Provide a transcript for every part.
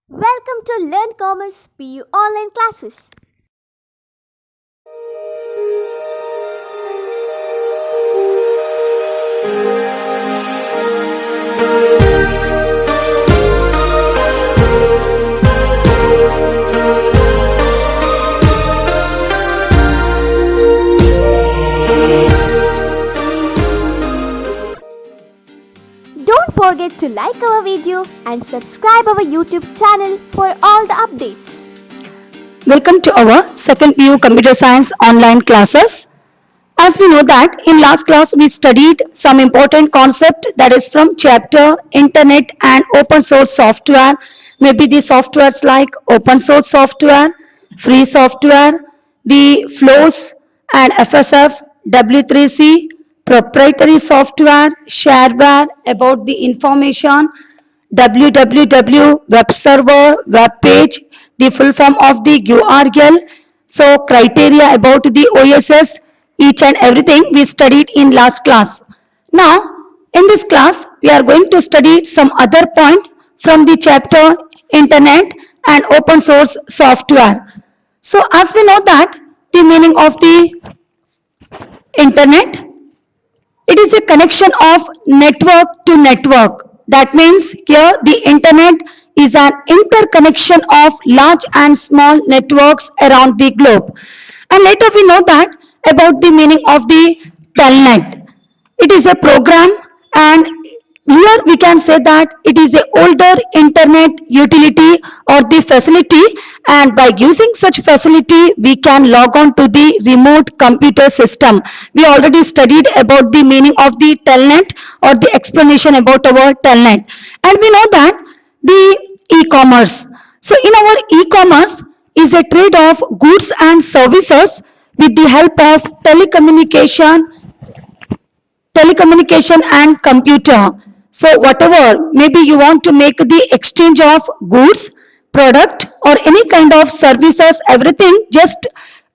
Welcome to Learn Commerce PU online classes. Don't forget to like our video and subscribe our YouTube channel for all the updates. Welcome to our second PU Computer Science online classes. As we know that in last class we studied some important concept that is from chapter Internet and open source software. Maybe the softwares like open source software, free software, the flows and FSF, W3C, proprietary software, shareware, about the information, www, web server, web page, the full form of the URL. So criteria about the OSS, each and everything we studied in last class. Now, in this class, we are going to study some other point from the chapter Internet and open source software. So as we know that the meaning of the Internet, it is a connection of network to network. That means here the internet is an interconnection of large and small networks around the globe. And later we know that about the meaning of the telnet. It is a program, and here we can say that it is a older internet utility or the facility, and by using such facility we can log on to the remote computer system. We already studied about the meaning of the telnet or the explanation about our telnet, and we know that the e-commerce. So in our e-commerce is a trade of goods and services with the help of telecommunication and computer. So whatever, maybe you want to make the exchange of goods, product or any kind of services, everything just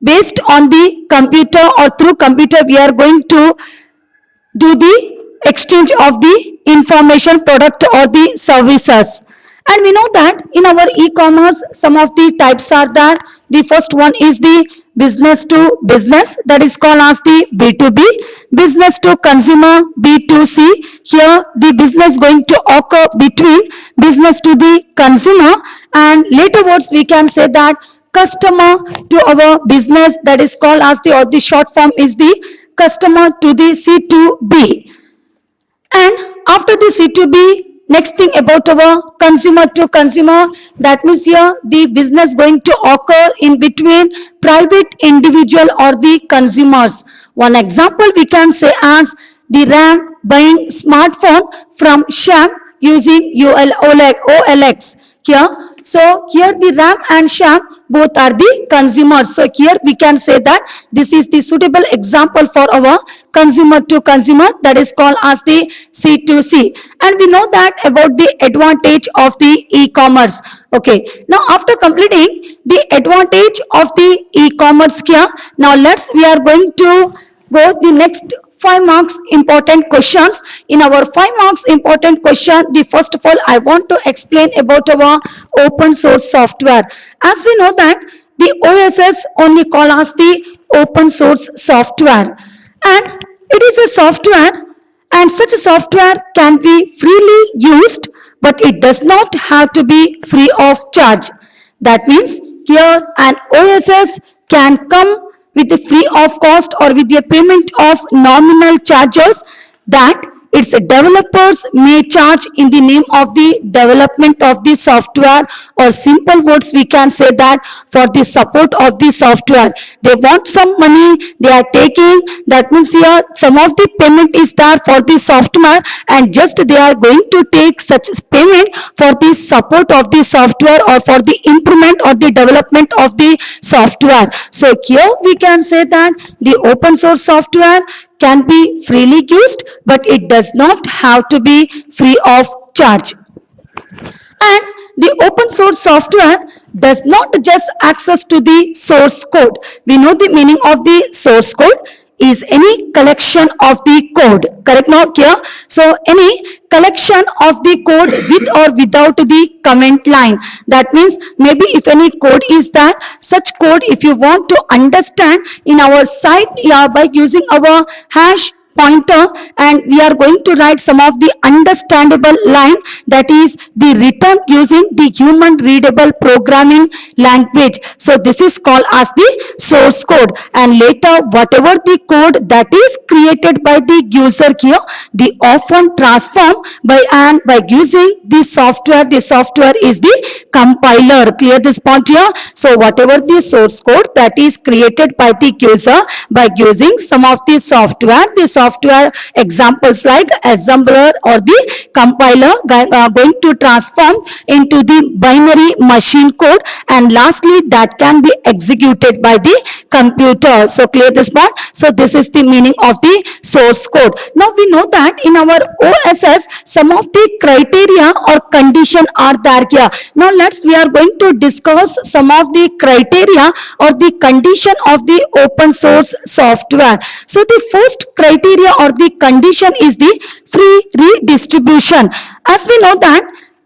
based on the computer, or through computer we are going to do the exchange of the information, product or the services. And we know that in our e-commerce some of the types are there. The first one is the business to business, that is called as the B2B, business to consumer, B2C. Here the business going to occur between business to the consumer, and later words we can say that customer to our business, that is called as the, or the short form is the customer to the C2B. And after the C2B, next thing about our consumer to consumer, that means here the business going to occur in between private individual or the consumers. One example we can say as the RAM buying smartphone from Sham using OLX here. So here the RAM and Sham both are the consumers. So here we can say that this is the suitable example for our consumer to consumer, that is called as the C2C. And we know that about the advantage of the e-commerce. Okay, now after completing the advantage of the e-commerce here, now we are going to go the next 5 marks important questions. In our 5 marks important question, the first of all I want to explain about our open source software. As we know that the OSS only call as the open source software, and it is a software, and such a software can be freely used, but it does not have to be free of charge. That means here an OSS can come with the free of cost or with the payment of nominal charges that its developers may charge in the name of the development of the software, or simple words we can say that for the support of the software. They want some money, they are taking, that means here some of the payment is there for the software, and just they are going to take such payment for the support of the software or for the improvement or the development of the software. So here we can say that the open source software can be freely used, but it does not have to be free of charge. And the open source software does not just access to the source code. We know the meaning of the source code. is any collection of the code. Correct now here? So any collection of the code with or without the comment line. That means maybe if any code is there, such code if you want to understand in our site, yeah, by using our hash pointer, and we are going to write some of the understandable line, that is the written using the human readable programming language. So this is called as the source code, and later whatever the code that is created by the user here, the often transform by using the software is the compiler. Clear this point here? So whatever the source code that is created by the user by using some of the software examples like assembler or the compiler going to transform into the binary machine code, and lastly that can be executed by the computer. So clear this part? So this is the meaning of the source code. Now we know that in our OSS some of the criteria or condition are there here. Now we are going to discuss some of the criteria or the condition of the open source software. So the first criteria or the condition is the free redistribution. As we know that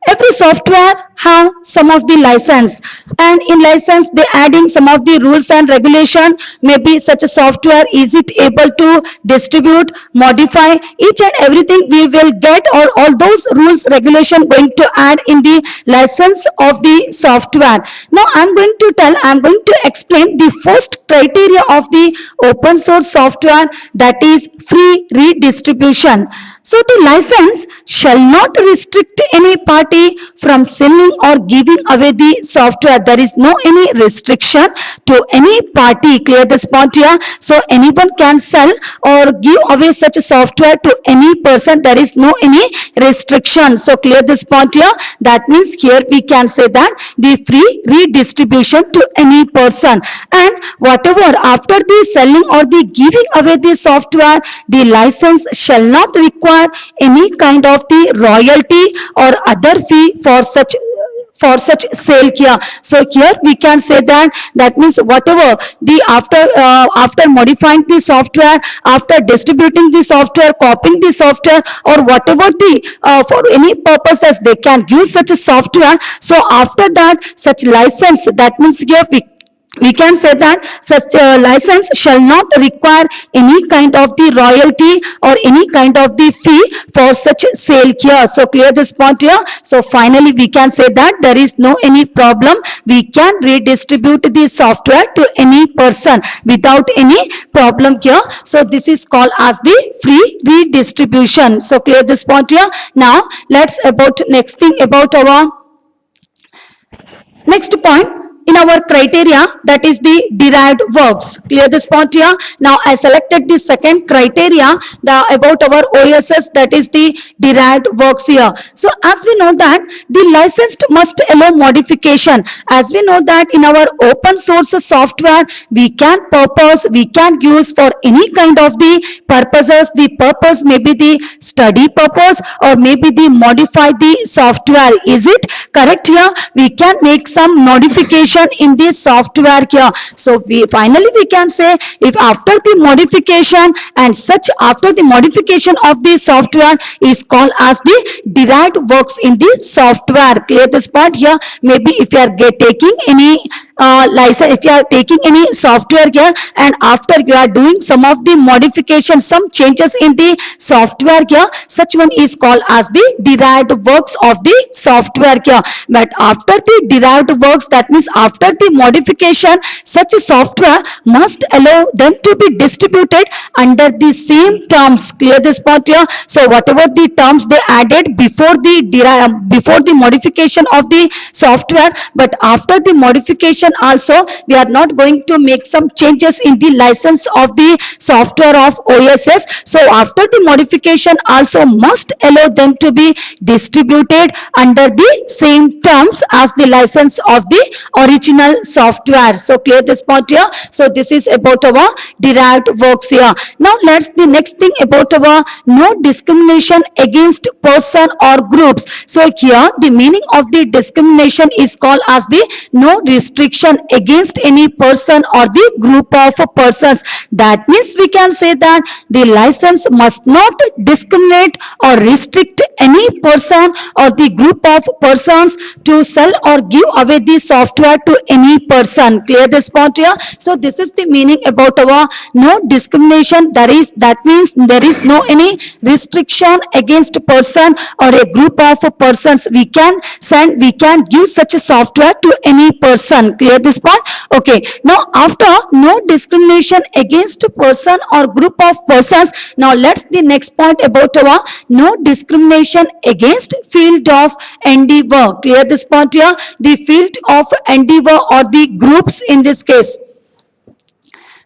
every software have some of the license, and in license they adding some of the rules and regulation. Maybe such a software, is it able to distribute, modify each and everything we will get, or all those rules regulation going to add in the license of the software. Now I'm going to explain the first criteria of the open source software, that is free redistribution. So the license shall not restrict any party from selling or giving away the software. There is no any restriction to any party. Clear this point here? So anyone can sell or give away such a software to any person. There is no any restriction. So clear this point here? That means here we can say that the free redistribution to any person, and whatever after the selling or the giving away the software, the license shall not require any kind of the royalty or other fee for such sale here. So here we can say that means whatever the after modifying the software, after distributing the software, copying the software, or whatever the for any purposes they can use such a software. So after that such license, that means here we can say that such a license shall not require any kind of the royalty or any kind of the fee for such sale here. So clear this point here? So finally we can say that there is no any problem. We can redistribute the software to any person without any problem here. So this is called as the free redistribution. So clear this point here? Now let's about next thing about our next point in our criteria, that is the derived works. Clear this point here? Now I selected the second criteria about our OSS, that is the derived works here. So as we know that the licensed must allow modification. As we know that in our open source software we can use for any kind of the purposes. The purpose may be the study purpose or maybe the modify the software. Is it correct here? We can make some modification in this software here. So finally we can say, if after the modification and such after the modification of the software is called as the derived works in the software. Clear this part here? Maybe if you are taking any license, if you are taking any software here and after you are doing some of the modification, some changes in the software here, such one is called as the derived works of the software here. But after the derived works, that means after the modification, such a software must allow them to be distributed under the same terms. Clear this part here? So whatever the terms they added before the modification of the software, but after the modification also we are not going to make some changes in the license of the software of OSS. So after the modification also must allow them to be distributed under the same terms as the license of the original software. So clear this point here? So this is about our derived works here. Now let's the next thing about our no discrimination against person or groups. So here the meaning of the discrimination is called as the no restriction. restriction against any person or the group of persons. That means we can say that the license must not discriminate or restrict any person or the group of persons to sell or give away the software to any person. Clear this point here? So this is the meaning about our no discrimination. That means there is no any restriction against person or a group of persons. We can give such a software to any person. Clear this point? Okay. Now after no discrimination against person or group of persons, now let's the next point about our no discrimination against field of endeavor. Clear this point here? The field of endeavor or the groups in this case.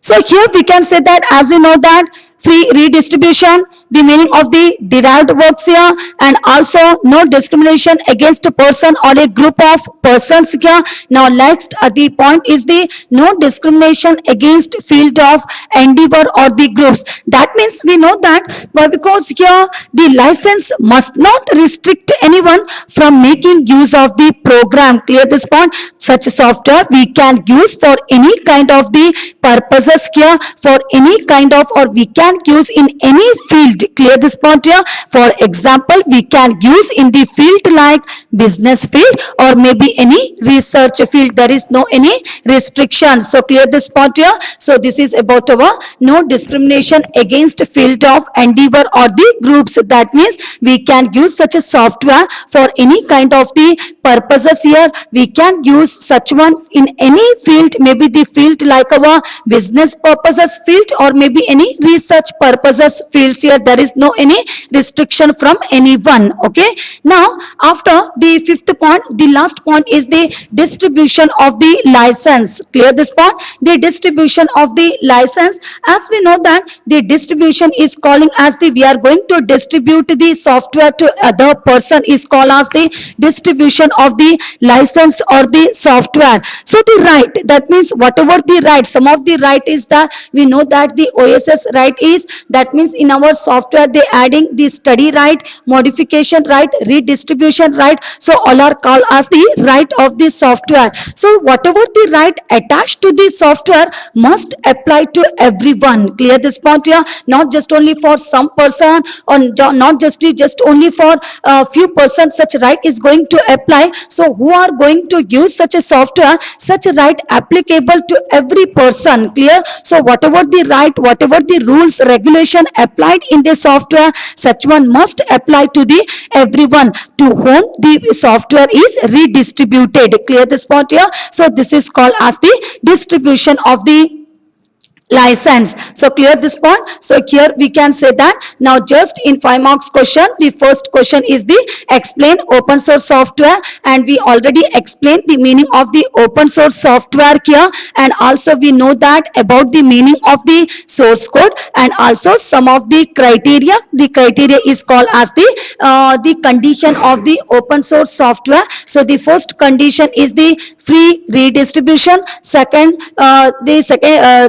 So here we can say that as we know that free redistribution, the meaning of the derived works here, and also no discrimination against a person or a group of persons here. Now next the point is the no discrimination against field of endeavor or the groups. That means we know that because here the license must not restrict anyone from making use of the program. Clear this point? Such software we can use for any kind of the purposes here, for any kind of, or we can use in any field. Clear this point here? For example, we can use in the field like business field or maybe any research field. There is no any restriction. So clear this point here? So this is about our no discrimination against field of endeavor or the groups. That means we can use such a software for any kind of the purposes here. We can use such one in any field, maybe the field like our business purposes field or maybe any research purposes fields here. There is no any restriction from anyone. Okay. Now after the fifth point, the last point is the distribution of the license. Clear this point? The distribution of the license, as we know that the distribution is calling as the, we are going to distribute the software to other person is called as the distribution of the license or the software. So the right, that means whatever the right, some of the right is that we know that the OSS right is, that means in our software they adding the study right, modification right, redistribution right. So all are called as the right of the software. So whatever the right attached to the software must apply to everyone. Clear this point here? Not just only for some person or not just only for a few persons such right is going to apply. So who are going to use such a software, such a right applicable to every person. Clear? So whatever the right, whatever the rules, regulation applied in the software, such one must apply to the everyone to whom the software is redistributed. Clear this point here? So this is called as the distribution of the license. So clear this point? So here we can say that now just in 5 marks question, the first question is the explain open source software, and we already explained the meaning of the open source software here, and also we know that about the meaning of the source code and also some of the criteria. The criteria is called as the condition of the open source software. So the first condition is the free redistribution.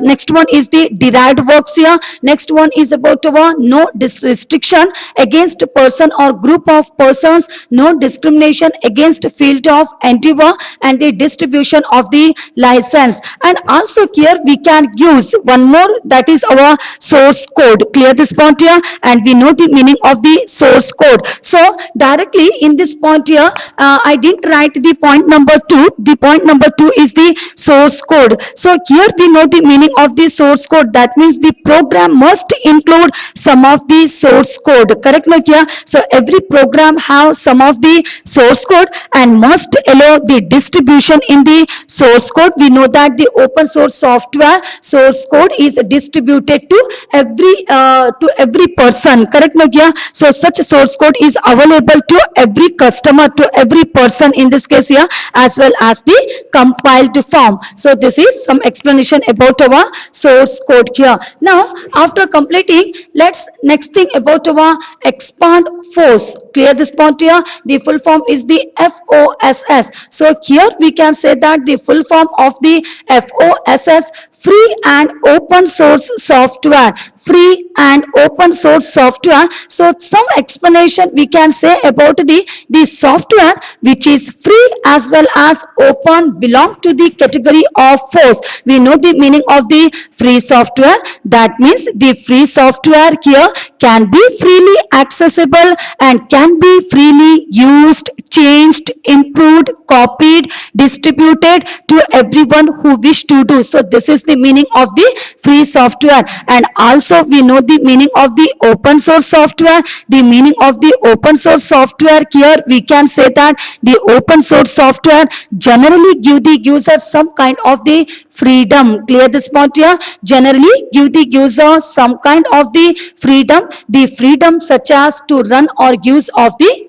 Next one is the derived works here. Next one is about no restriction against person or group of persons, no discrimination against field of endeavor, and the distribution of the license. And also here we can use one more, that is our source code. Clear this point here? And we know the meaning of the source code. So directly in this point here, I didn't write the point number 2. The point number 2 is the source code. So here we know the meaning of the source code. That means the program must include some of the source code. Correct me here? So every program have some of the source code and must allow the distribution in the source code. We know that the open source software source code is distributed to every person. Correct me here? So such a source code is available to every customer, to every person in this case here, as well as the compiled form. So this is some explanation about our source code here. Now after completing, let's next thing about our expand force. Clear this point here? The full form is the FOSS. So here we can say that the full form of the FOSS, free and open source software. free and open source software. So some explanation we can say about the software which is free as well as open belong to the category of force. We know the meaning of the free software. That means the free software here can be freely accessible and can be freely used, changed, improved, copied, distributed to everyone who wish to do. So this is the meaning of the free software. And also we know the meaning of the open source software. The meaning of the open source software here we can say that the open source software generally give the user some kind of the freedom. Clear this point here? Generally give the user some kind of the freedom such as to run or use of the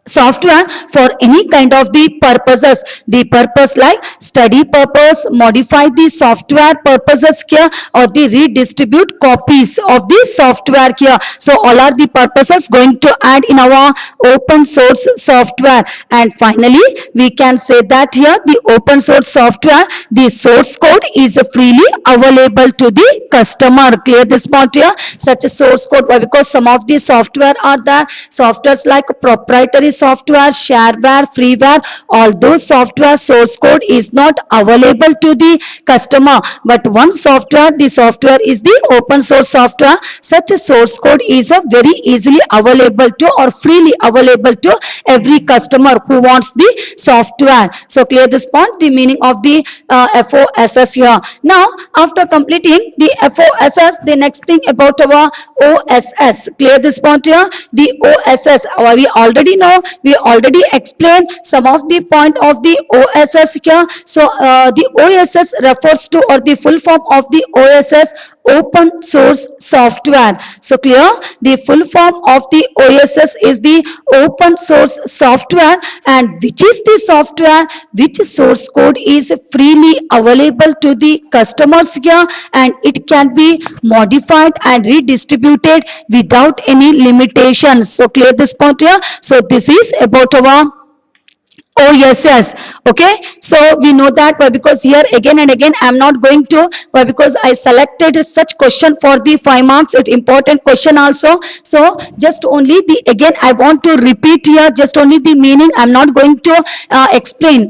software for any kind of the purposes. The purpose like study purpose, modify the software purposes here, or the redistribute copies of the software here. So all are the purposes going to add in our open source software. And finally we can say that here the open source software, the source code is freely available to the customer. Clear this point here? Such a source code, why? Because some of the software are there, softwares like proprietary software, shareware, freeware, all those software source code is not available to the customer. But one software, the software is the open source software. Such a source code is very easily available to or freely available to every customer who wants the software. So clear this point, the meaning of the FOSS here. Now after completing the FOSS, the next thing about our OSS. Clear this point here? The OSS, we already know, we already explained some of the point of the OSS here. So the OSS refers to, or the full form of the OSS, open source software. So clear? The full form of the OSS is the open source software, and which is the software which source code is freely available to the customers here, and it can be modified and redistributed without any limitations. So clear this point here? So this is about our OSS. Okay, so we know that, why? Because here again and again I am not going to, why? Because I selected such question for the 5 marks, it important question also. So just only the, again I want to repeat here just only the meaning. I am not going to explain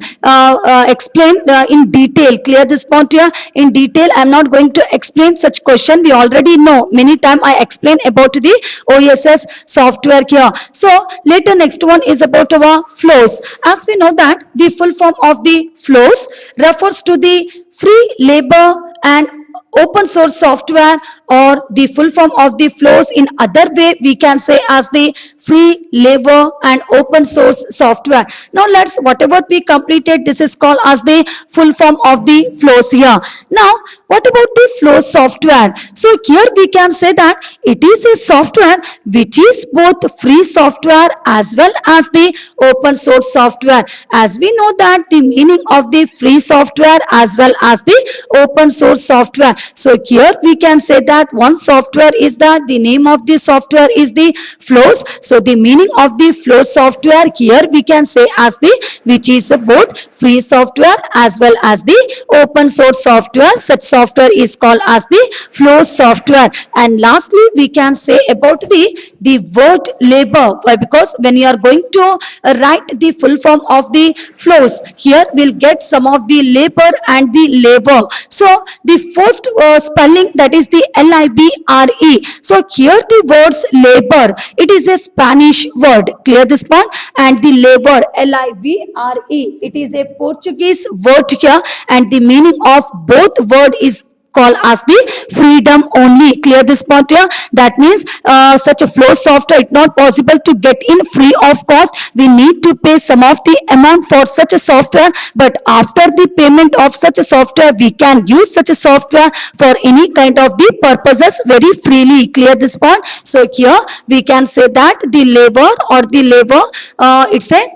in detail. Clear this point here? In detail I am not going to explain such question. We already know, many time I explain about the OSS software here. So later next one is about our flows. As we know that the full form of the flows refers to the free labor and open source software, or the full form of the flows in other way we can say as the free labor and open source software. Now let's, whatever we completed, this is called as the full form of the flows here. Now what about the flows software? So here we can say that it is a software which is both free software as well as the open source software. As we know that the meaning of the free software as well as the open source software. So here we can say that one software is that the name of the software is the flows. So the meaning of the flow software here we can say as the, which is both free software as well as the open source software. Such software is called as the flow software. And lastly we can say about the word labor. Why? Because when you are going to write the full form of the flows, here we'll get some of the labor and the labor. So the first spelling, that is the LIBRE. So here the words labor, it is a Spanish word. Clear this point? And the labor, LIVRE, it is a Portuguese word here, and the meaning of both word is called as the freedom only. Clear this point here? That means such a flow software, it's not possible to get in free of cost. We need to pay some of the amount for such a software, but after the payment of such a software, we can use such a software for any kind of the purposes very freely. Clear this point? So here we can say that the labor or the labor, it's a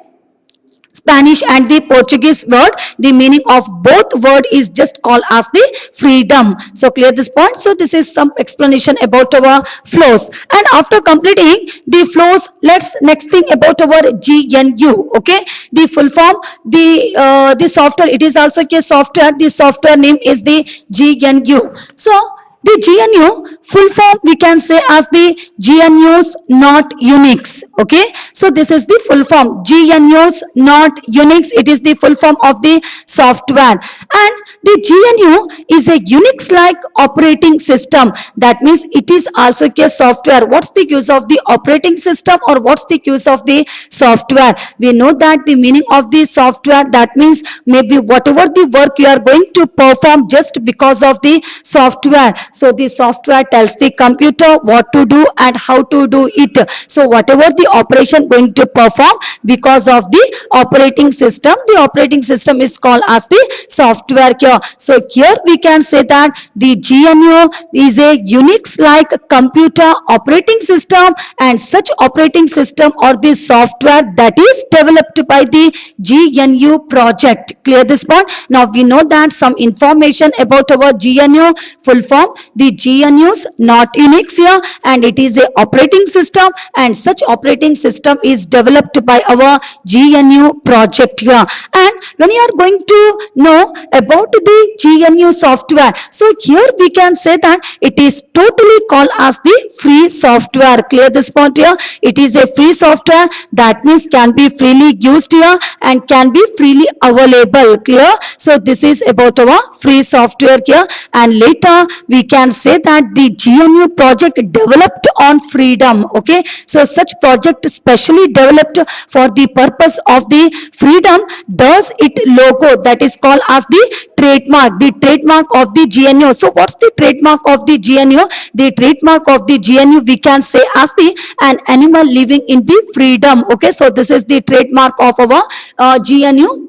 Spanish and the Portuguese word. The meaning of both word is just called as the freedom. So clear this point? So this is some explanation about our flows. And after completing the flows, let's next thing about our GNU. Okay, the full form, the software, it is also a software. The software name is the GNU. So The GNU full form we can say as the GNUs not Unix. Okay, so this is the full form, GNUs not Unix. It is the full form of the software, and the GNU is a Unix like operating system. That means it is also a software. What's the use of the operating system, or what's the use of the software? We know that the meaning of the software, that means maybe whatever the work you are going to perform just because of the software. So the software tells the computer what to do and how to do it. So whatever the operation going to perform because of the operating system, the operating system is called as the software here. So here we can say that the GNU is a Unix like computer operating system, and such operating system or the software that is developed by the GNU project. Clear this point? Now we know that some information about our GNU full form. The GNUs not Unix here, and it is a operating system, and such operating system is developed by our GNU project here. And when you are going to know about the GNU software, so here we can say that it is totally called as the free software. Clear this point here? It is a free software, that means can be freely used here and can be freely available. Clear? So this is about our free software here, and later we can say that the GNU project developed on freedom. Okay, so such project specially developed for the purpose of the freedom, thus it logo that is called as the trademark of the GNU. So what's the trademark of the GNU? The trademark of the GNU we can say as the an animal living in the freedom. Okay, so this is the trademark of our GNU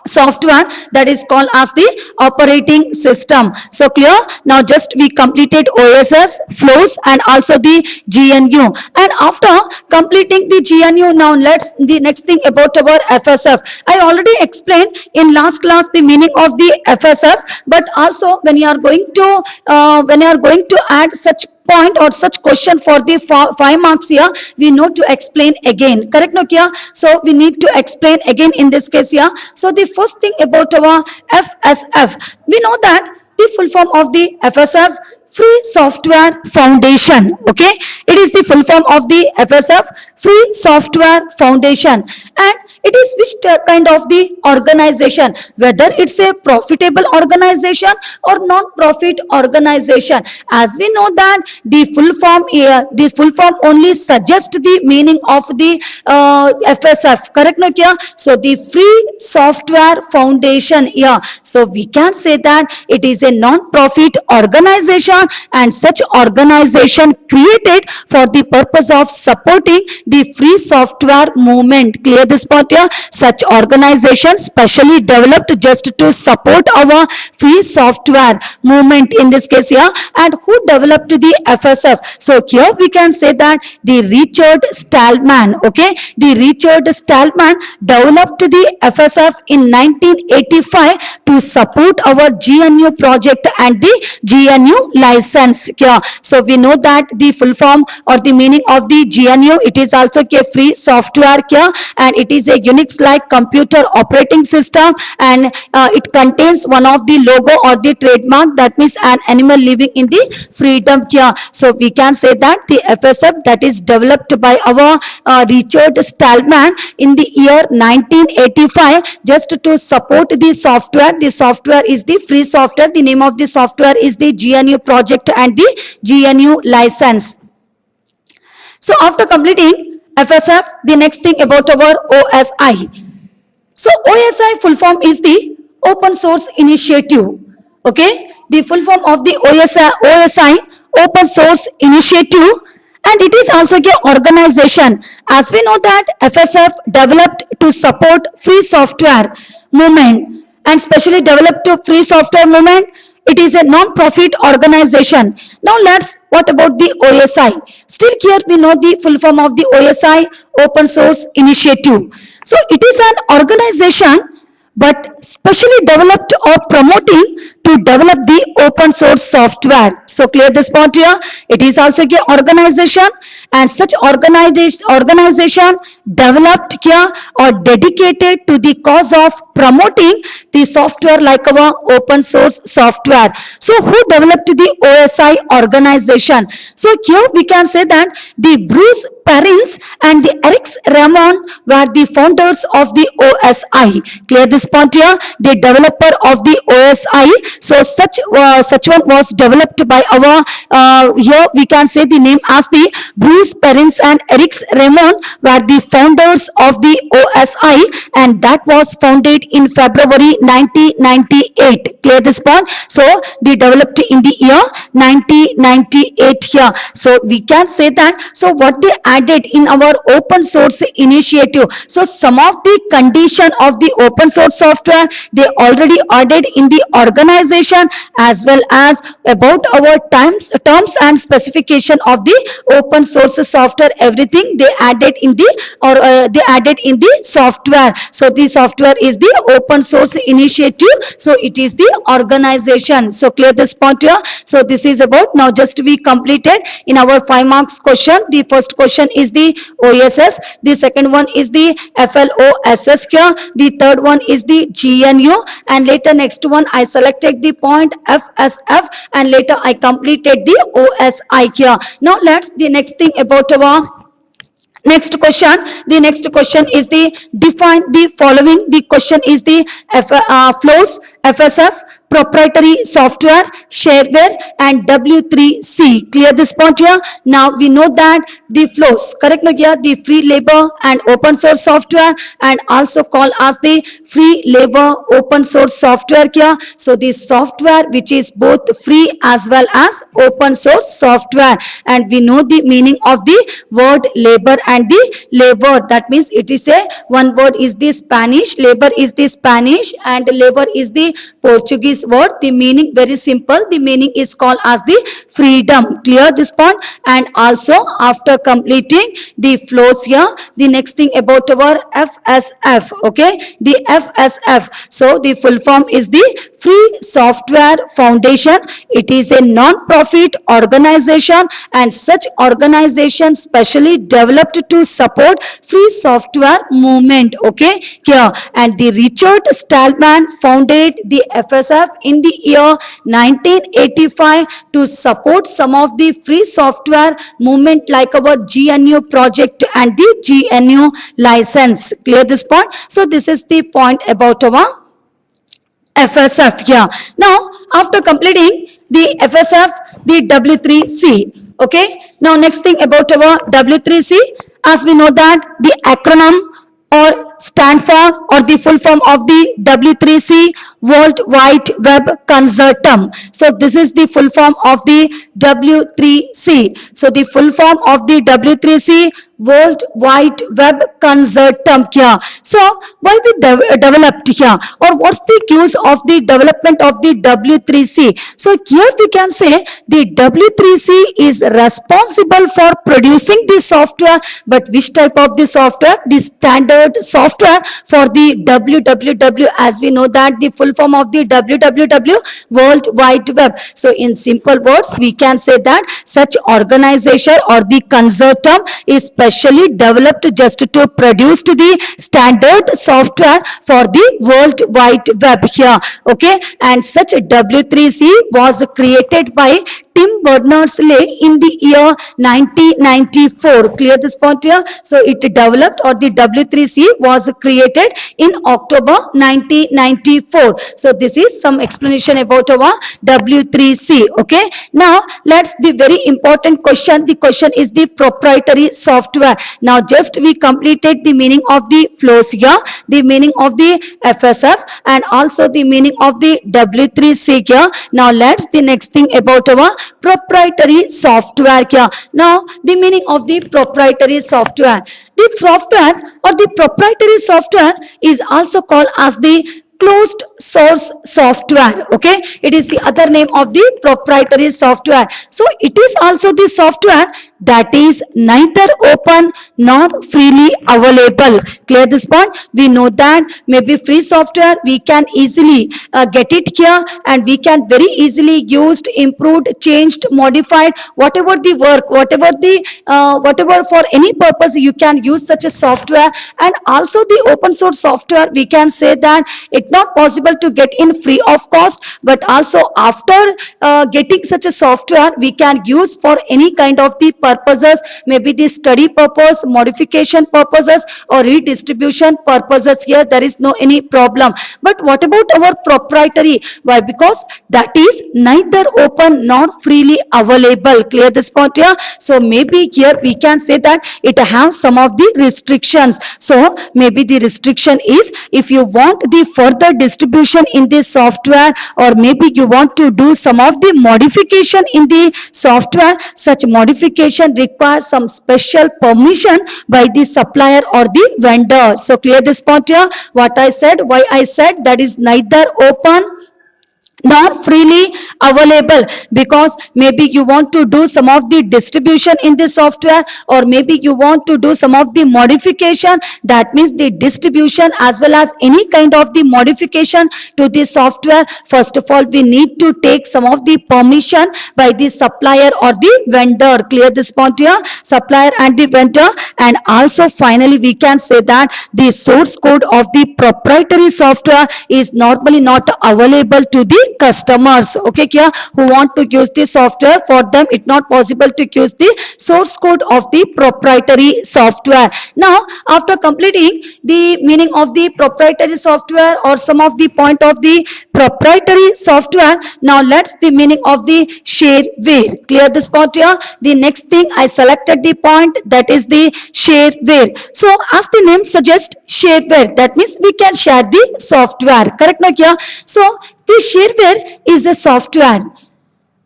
software, that is called as the operating system. So clear? Now just we completed OSS, flows, and also the GNU. And after completing the GNU, now let's the next thing about our FSF. I already explained in last class the meaning of the FSF, but also when you are going to add such point or such question for the 5 marks here, we need to explain again. Correct, Nokia? So we need to explain again in this case here. So the first thing about our FSF, we know that the full form of the FSF, Free Software Foundation. Okay, it is the full form of the FSF, Free Software Foundation, and it is which kind of the organization, whether it's a profitable organization or non-profit organization. As we know that the full form here, this full form only suggests the meaning of the FSF. Correct, Nokia? So the Free Software Foundation here. So we can say that it is a non-profit organization, and such organization created for the purpose of supporting the free software movement. Clear this part here? Such organization specially developed just to support our free software movement in this case here. And who developed the FSF? So here we can say that the Richard Stallman. Okay, the Richard Stallman developed the FSF in 1985 to support our GNU project and the GNU license here. So we know that the full form or the meaning of the GNU, it is also a free software here, and it is a Unix like computer operating system, and it contains one of the logo or the trademark, that means an animal living in the freedom here. So we can say that the FSF that is developed by our Richard Stallman in the year 1985 just to support the software. The software is the free software. The name of the software is the GNU project and the GNU license. So after completing FSF, the next thing about our OSI. So OSI full form is the Open Source Initiative. Okay, the full form of the OSI Open Source Initiative, and it is also an organization. As we know that FSF developed to support free software movement, and specially developed to free software movement. It is a non-profit organization. Now what about the OSI? Still here we know the full form of the OSI, Open Source Initiative. So it is an organization but specially developed or promoting to develop the open source software. So clear this point here. It is also a organization, and such organization developed here or dedicated to the cause of promoting the software like our open source software. So who developed the OSI organization? So here we can say that the Bruce Perrins and the Eric Ramon were the founders of the OSI. Clear this point here. The developer of the OSI. So such one was developed by our here we can say the name as the Bruce Perrins and Eric Ramon were the founders of the OSI, and that was founded in February 1998. Clear this point. So they developed in the year 1998 here. So we can say that. So what they added in our open source initiative. So some of the condition of the open source software they already added in the organization, as well as about our terms and specification of the open source software. Everything they added in the they added in the software. So the software is the open source initiative. So it is the organization. So clear this point here. So this is about now just we completed in our 5 marks question. The first question is the OSS. The second one is the FLOSS here. The third one is the GNU, and later next one I selected the point FSF, and later I completed the OSI here. Now let's the next thing about our next question. The next question is the define the following. The question is the flows, FSF, proprietary software, shareware, and W3C. Clear this point here. Now we know that the flows, correct no here, the free labor and open source software, and also called as the free labor open source software here. So the software which is both free as well as open source software, and we know the meaning of the word labor and the labor. That means it is a one word is the Spanish, labor is the Spanish, and labor is the Portuguese word. The meaning very simple. The meaning is called as the freedom. Clear this point. And also after completing the flows here, the next thing about our FSF. Okay, the FSF. So the full form is the Free Software Foundation. It is a non-profit organization, and such organization specially developed to support free software movement. Okay, here, and the Richard Stallman founded the FSF in the year 1985 to support some of the free software movement like our GNU project and the GNU license. Clear this point. So this is the point about our FSF. Yeah. Now after completing the FSF, the W3C. Okay. Now next thing about our W3C, as we know that the acronym or stand for or the full form of the W3C, World Wide Web Consortium. So this is the full form of the W3C. So the full form of the W3C, World Wide Web Consortium here. So why we developed here, or what's the use of the development of the W3C? So here we can say the W3C is responsible for producing the software, but which type of the software? The standard software for the WWW, as we know that the full form of the WWW, World Wide Web. So in simple words, we can say that such organization or the consortium is specially developed just to produce the standard software for the World Wide Web here. Okay, and such W3C was created by Tim Berners-Lee in the year 1994. Clear this point here. So it developed, or the W3C was created in October 1994. So this is some explanation about our W3C. Okay. Now let's the very important question. The question is the proprietary software. Now just we completed the meaning of the flows here, the meaning of the FSF, and also the meaning of the W3C here. Now let's the next thing about our proprietary software here. Now the meaning of the proprietary software. The software or the proprietary software is also called as the closed source software. Okay, it is the other name of the proprietary software. So it is also the software that is neither open nor freely available. Clear this point? We know that maybe free software we can easily get it here, and we can very easily used, improved, changed, modified, whatever the work, whatever for any purpose you can use such a software. And also the open source software, we can say that it's not possible to get in free of cost, but also after getting such a software we can use for any kind of the purposes, maybe the study purpose, modification purposes, or redistribution purposes. Here there is no any problem. But what about our proprietary? Why? Because that is neither open nor freely available. Clear this point here? So maybe here we can say that it has some of the restrictions. So maybe the restriction is, if you want the further distribution in this software, or maybe you want to do some of the modification in the software, such modification requires some special permission by the supplier or the vendor. So clear this point here? What I said, why I said that is neither open nor freely available, because maybe you want to do some of the distribution in the software, or maybe you want to do some of the modification. That means the distribution as well as any kind of the modification to the software, first of all we need to take some of the permission by the supplier or the vendor. Clear this point here? Supplier and the vendor. And also finally we can say that the source code of the proprietary software is normally not available to the customers. Okay, kya? Who want to use the software, for them it's not possible to use the source code of the proprietary software. Now after completing the meaning of the proprietary software or some of the point of the proprietary software, now let's the meaning of the shareware. Clear this point here? The next thing I selected the point, that is the shareware. So as the name suggests, shareware, that means we can share the software. Correct na kya? So the shareware is a software,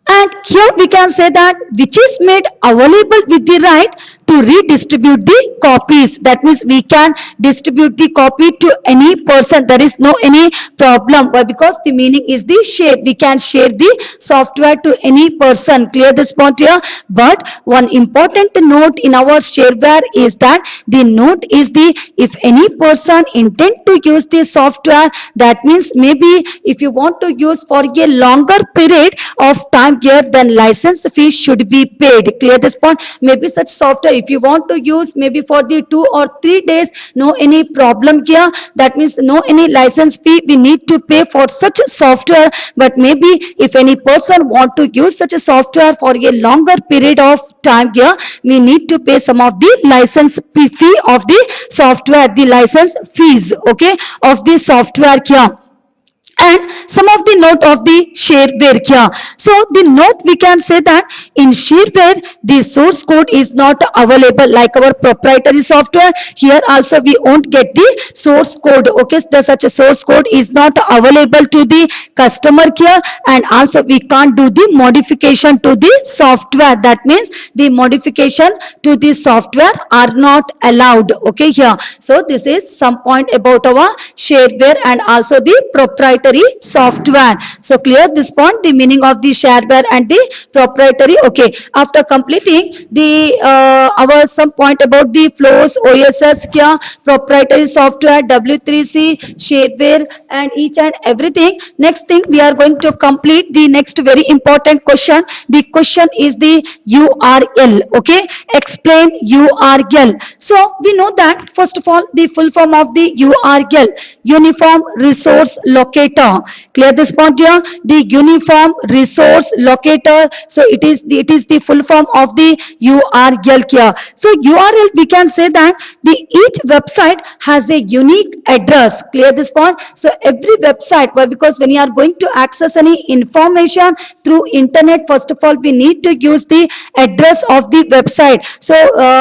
and here we can say that which is made available with the right to redistribute the copies. That means we can distribute the copy to any person. There is no any problem. Why? Because the meaning is the share. We can share the software to any person. Clear this point here? But one important note in our shareware is that the note is the, if any person intend to use the software, that means maybe if you want to use for a longer period of time here, then license fee should be paid. Clear this point? Maybe such software if you want to use maybe for the 2 or 3 days, no any problem here. That means no any license fee we need to pay for such a software. But maybe if any person want to use such a software for a longer period of time here, we need to pay some of the license fee of the software, the license fees, okay, of the software here. And some of the note of the shareware here. So the note we can say that in shareware the source code is not available like our proprietary software. Here also we won't get the source code. Okay, the such a source code is not available to the customer here, and also we can't do the modification to the software. That means the modification to the software are not allowed. Okay, here. So this is some point about our shareware and also the proprietary software. So clear this point, the meaning of the shareware and the proprietary. Okay, after completing the our some point about the flows, OSS here, proprietary software, W3C, shareware, and each and everything. Next thing we are going to complete the next very important question. The question is the URL. Okay, explain URL. So we know that first of all the full form of the URL, Uniform Resource Locator. Clear this point here? The Uniform Resource Locator. So it is the full form of the URL here. So URL we can say that the each website has a unique address. Clear this point? So every website, well, because when you are going to access any information through internet, first of all we need to use the address of the website. So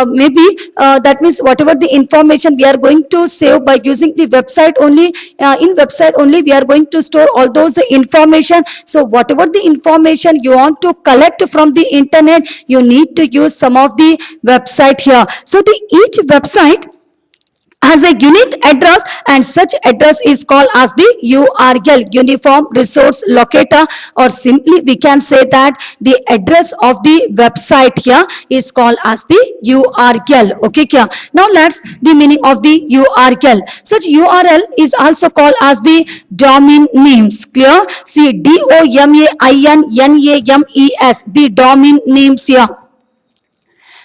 maybe that means whatever the information we are going to save by using the website only, in website only we are going to store all those information. So whatever the information you want to collect from the internet, you need to use some of the website here. So the each website has a unique address, and such address is called as the URL, Uniform Resource Locator, or simply we can say that the address of the website here is called as the URL. Okay kya? Now let's the meaning of the URL. Such URL is also called as the domain names. Clear? See, DOMAINNAMES, the domain names here.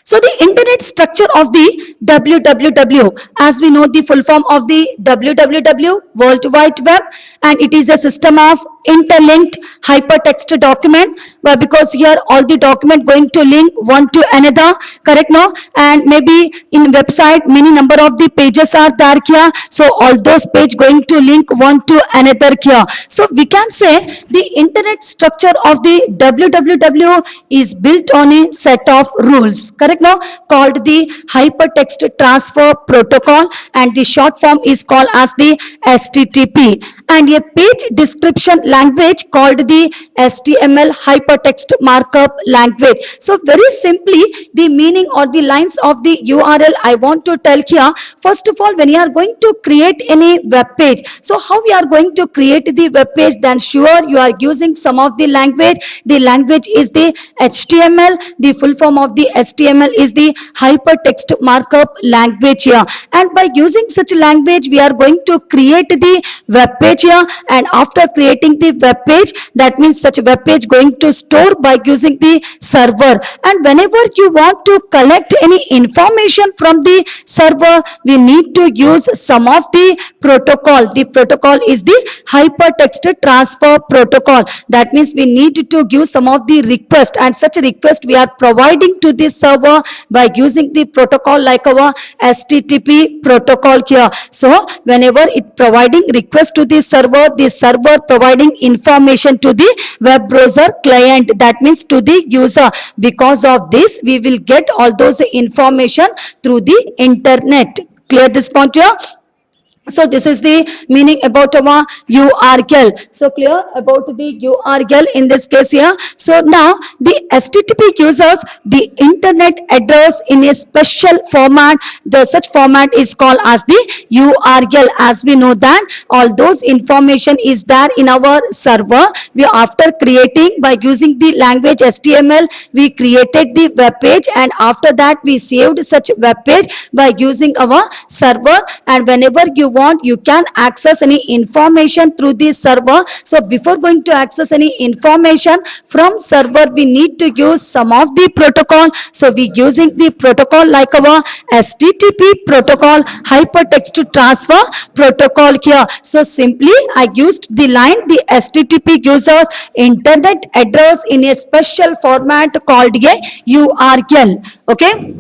So the internet structure of the www, as we know the full form of the www, World Wide Web, and it is a system of interlinked hypertext document, but because here all the document going to link one to another, correct no? And maybe in website many number of the pages are there here, so all those page going to link one to another here. So we can say the internet structure of the www is built on a set of rules, correct no? Called the hypertext transfer protocol, and the short form is called as the HTTP, and a page description language called the HTML, hypertext markup language. So very simply the meaning or the lines of the URL I want to tell here. First of all, when you are going to create any web page, so how we are going to create the web page? Then sure you are using some of the language. The language is the HTML. The full form of the HTML is the hypertext markup language here, and by using such language we are going to create the web page here. And after creating the web page, that means such web page going to store by using the server, and whenever you want to collect any information from the server, we need to use some of the protocol. The protocol is the hypertext transfer protocol. That means we need to give some of the request, and such request we are providing to the server by using the protocol like our HTTP protocol here. So whenever it providing request to the server providing information to the web browser client, that means to the user. Because of this we will get all those information through the internet. Clear this point here? So this is the meaning about our URL. So clear about the URL in this case here. So now the HTTP uses the internet address in a special format. The such format is called as the URL. As we know that all those information is there in our server. We after creating by using the language HTML, we created the web page, and after that we saved such web page by using our server, and whenever you want you can access any information through the server. So before going to access any information from server, we need to use some of the protocol. So we using the protocol like our HTTP protocol, hypertext transfer protocol here. So simply I used the line the HTTP uses internet address in a special format called a URL. Okay.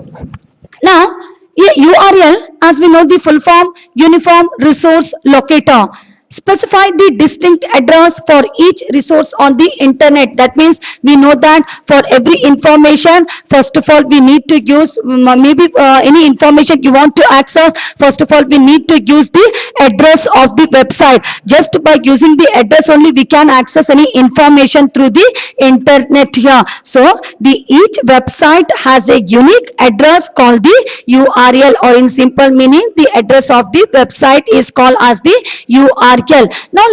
Now a URL, as we know the full form, Uniform Resource Locator, specify the distinct address for each resource on the internet. That means we know that for every information, first of all we need to use maybe any information you want to access, first of all we need to use the address of the website. Just by using the address only we can access any information through the internet here. So the each website has a unique address called the URL, or in simple meaning the address of the website is called as the URL. Now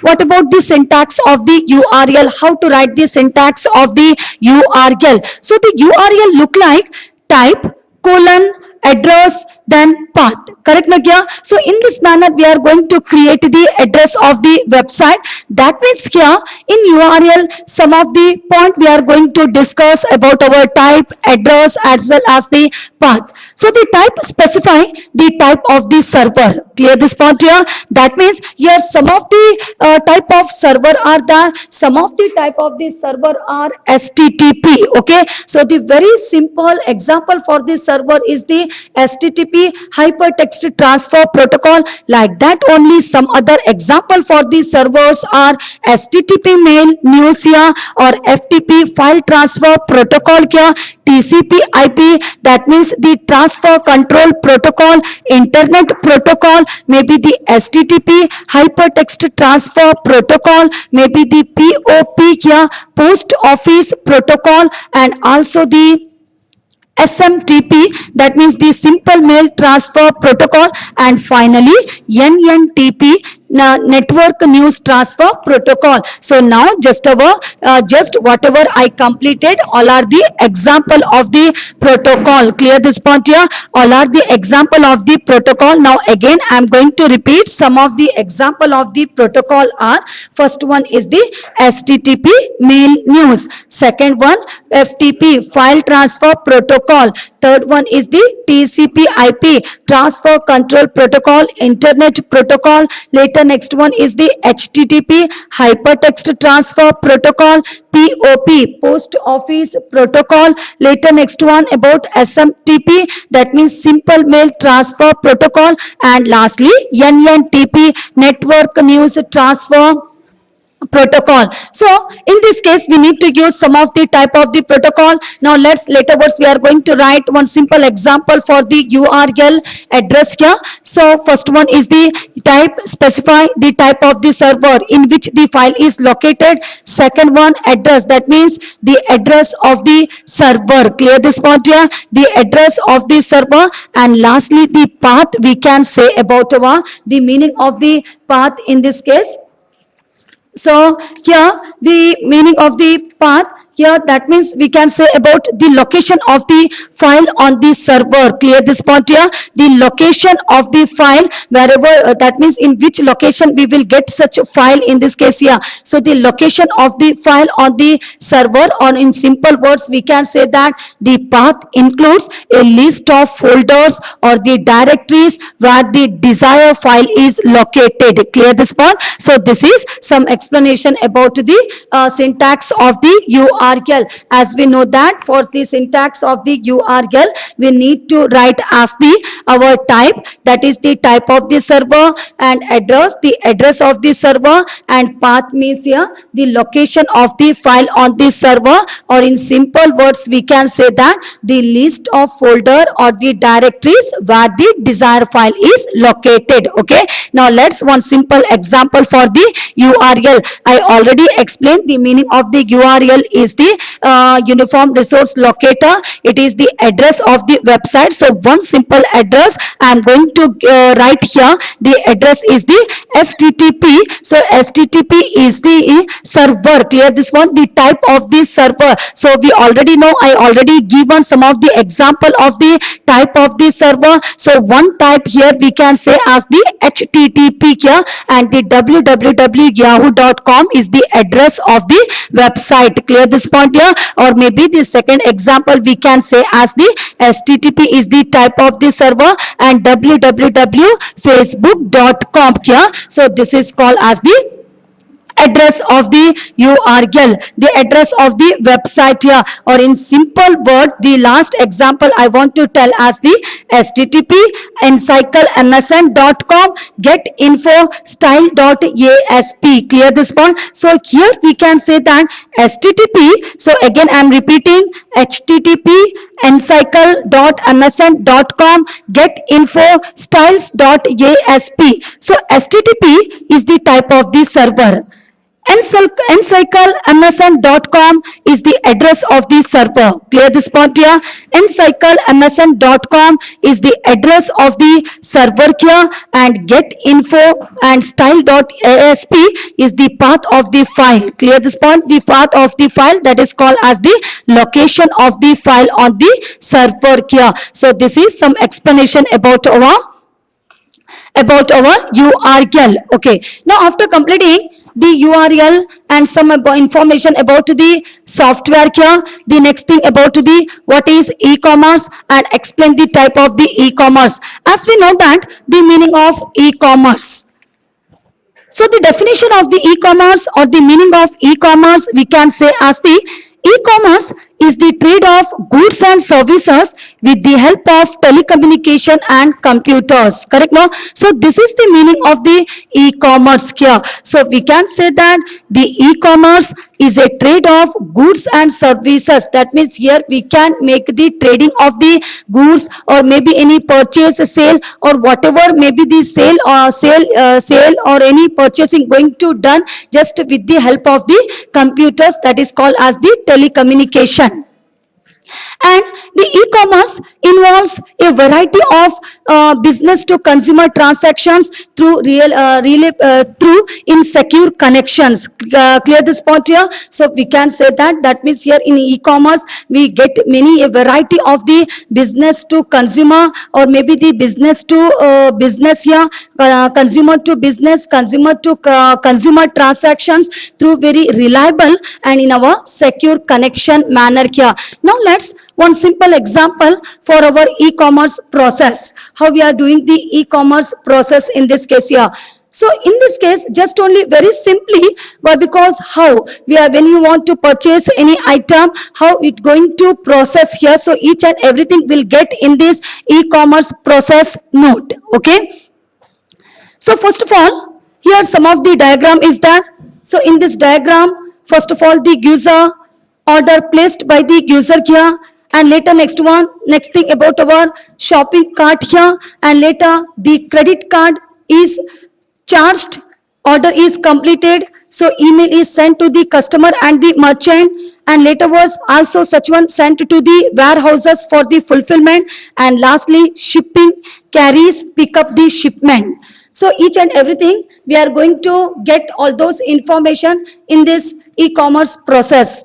what about the syntax of the URL? How to write the syntax of the URL? So the URL look like type colon address then path, correct Nagya? So in this manner we are going to create the address of the website. That means here in URL some of the point we are going to discuss about our type, address as well as the path. So the type specify the type of the server. Clear this point here? That means here some of the type of server are there, some of the type of the server are HTTP. Okay, so the very simple example for this server is the HTTP hypertext transfer protocol. Like that only some other example for the servers are HTTP mail, news here, or FTP file transfer protocol here, TCP IP, that means the transfer control protocol, internet protocol, maybe the HTTP hypertext transfer protocol, maybe the POP here, post office protocol, and also the SMTP, that means the Simple Mail Transfer Protocol, and finally NNTP, Network News Transfer Protocol. So now just whatever I completed, all are the example of the protocol. Clear this point here? All are the example of the protocol. Now again I am going to repeat some of the example of the protocol are: first one is the STTP mail news, second one FTP file transfer protocol, third one is the TCP IP transfer control protocol, internet protocol. Later next one is the HTTP hypertext transfer protocol, POP post office protocol. Later next one about SMTP, that means simple mail transfer protocol, and lastly NNTP network news transfer protocol. So in this case we need to use some of the type of the protocol. Now laterwards we are going to write one simple example for the URL address here. So first one is the type, specify the type of the server in which the file is located. Second one, address, that means the address of the server. Clear this point here? The address of the server. And lastly the path, we can say about the meaning of the path in this case. So here the meaning of the path here, that means we can say about the location of the file on the server. Clear this point here? The location of the file, wherever that means in which location we will get such a file in this case here. So the location of the file on the server, or in simple words we can say that the path includes a list of folders or the directories where the desired file is located. Clear this point? So this is some explanation about the syntax of the URL. As we know that for the syntax of the URL, we need to write as our type, that is the type of the server, and address, the address of the server, and path means here the location of the file on the server, or in simple words we can say that the list of folder or the directories where the desired file is located. Okay, now let's one simple example for the URL. I already explained the meaning of the URL is the uniform resource locator. It is the address of the website. So one simple address I am going to write here. The address is the STTP. So STTP is the server. Clear this one? The type of the server. So we already know, I already given some of the example of the type of the server. So one type here we can say as the HTTP here, and the www.yahoo.com is the address of the website. Clear this point here? Or maybe the second example we can say as the STTP is the type of the server, and www.facebook.com here. So this is called as the address of the URL, the address of the website here. Or in simple word, the last example I want to tell as the STTP encyrclemsn.com getinfo style.asp. Clear this point? So here we can say that STTP, so again I am repeating, HTTP encyrcle.msn.com getinfo styles.asp. So STTP is the type of the server. encyrclemsn.com is the address of the server. Clear this point here? encyrclemsn.com is the address of the server here, and getinfo and style.asp is the path of the file. Clear this point? The path of the file, that is called as the location of the file on the server here. So this is some explanation about our URL. Okay, now after completing the URL and some information about the software here, the next thing about the what is e-commerce, and explain the type of the e-commerce. As we know that the meaning of e-commerce. So the definition of the e-commerce or the meaning of e-commerce we can say as the e-commerce is the trade of goods and services with the help of telecommunication and computers. Correct, no? So this is the meaning of the e-commerce here. So we can say that the e-commerce is a trade of goods and services. That means here we can make the trading of the goods, or maybe any purchase, sale, or whatever maybe the sale or any purchasing going to done just with the help of the computers, that is called as the telecommunication. And the e-commerce involves a variety of business to consumer transactions through through in secure connections. Clear this point here. So we can say that means here in e-commerce we get many a variety of the business to consumer, or maybe the business to business here, consumer to business, consumer to consumer transactions through very reliable and in our secure connection manner here. Now let's one simple example for our e-commerce process, how we are doing the e-commerce process in this case here. So in this case, just only very simply, why? Because how we are, when you want to purchase any item, how it going to process here. So each and everything will get in this e-commerce process note. Okay. So first of all, here some of the diagram is there. So in this diagram, first of all, the user order placed by the user here, and later next thing about our shopping cart here, and later the credit card is charged, order is completed, so email is sent to the customer and the merchant, and later was also such one sent to the warehouses for the fulfillment, and lastly shipping carries pick up the shipment. So each and everything we are going to get all those information in this e-commerce process.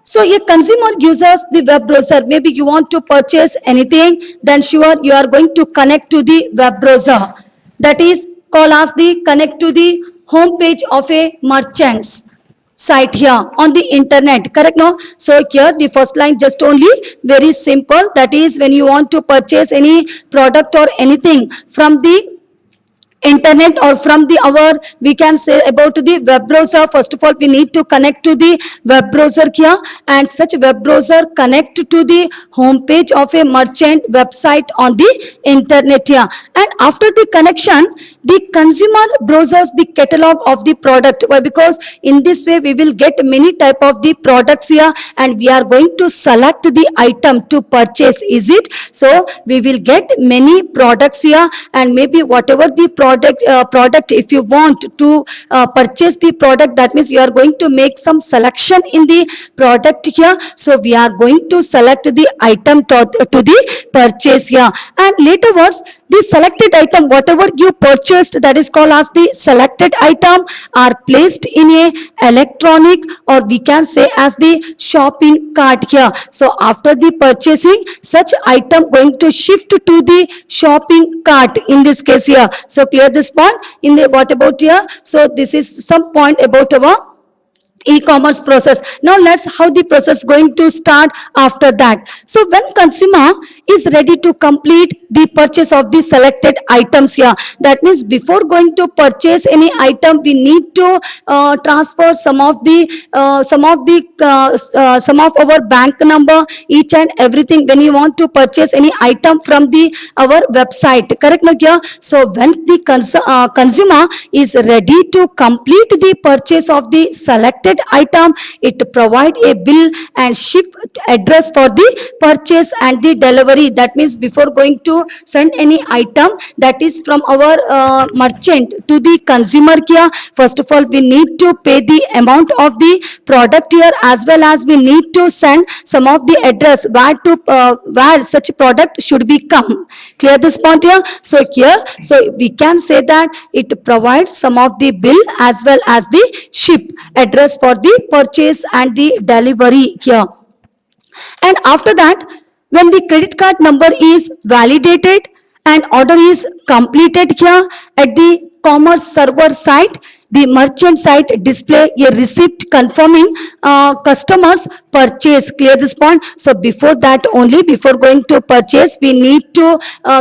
So a consumer uses the web browser. Maybe you want to purchase anything, then sure you are going to connect to the web browser. That is called as the connect to the home page of a merchant's site here on the internet, correct? No? So here the first line just only very simple. That is when you want to purchase any product or anything from the internet or from the our, we can say about the web browser. First of all we need to connect to the web browser here, and such web browser connect to the home page of a merchant website on the internet here, and after the connection the consumer browses the catalog of the product. Why? Because in this way we will get many type of the products here, and we are going to select the item to purchase, is it? So we will get many products here, and maybe whatever the product if you want to purchase the product, that means you are going to make some selection in the product here. So we are going to select the item to the purchase here, and later words the selected item whatever you purchased, that is called as the selected item, are placed in a electronic, or we can say as the shopping cart here. So after the purchasing, such item going to shift to the shopping cart in this case here. So clear this point in the what about here. So this is some point about our e-commerce process. Now let's how the process going to start after that. So when consumer is ready to complete the purchase of the selected items here, that means before going to purchase any item we need to transfer some of our bank number, each and everything when you want to purchase any item from the our website, correct? No here. So when the consumer is ready to complete the purchase of the selected item, it provide a bill and ship address for the purchase and the delivery. That means before going to send any item that is from our merchant to the consumer here, first of all we need to pay the amount of the product here, as well as we need to send some of the address where such product should be come. Clear this point here. So here, so we can say that it provides some of the bill as well as the ship address for the purchase and the delivery here. And after that, when the credit card number is validated and order is completed here at the commerce server site, the merchant site display a receipt confirming customers purchase. Clear this point. So before that only, before going to purchase, we need to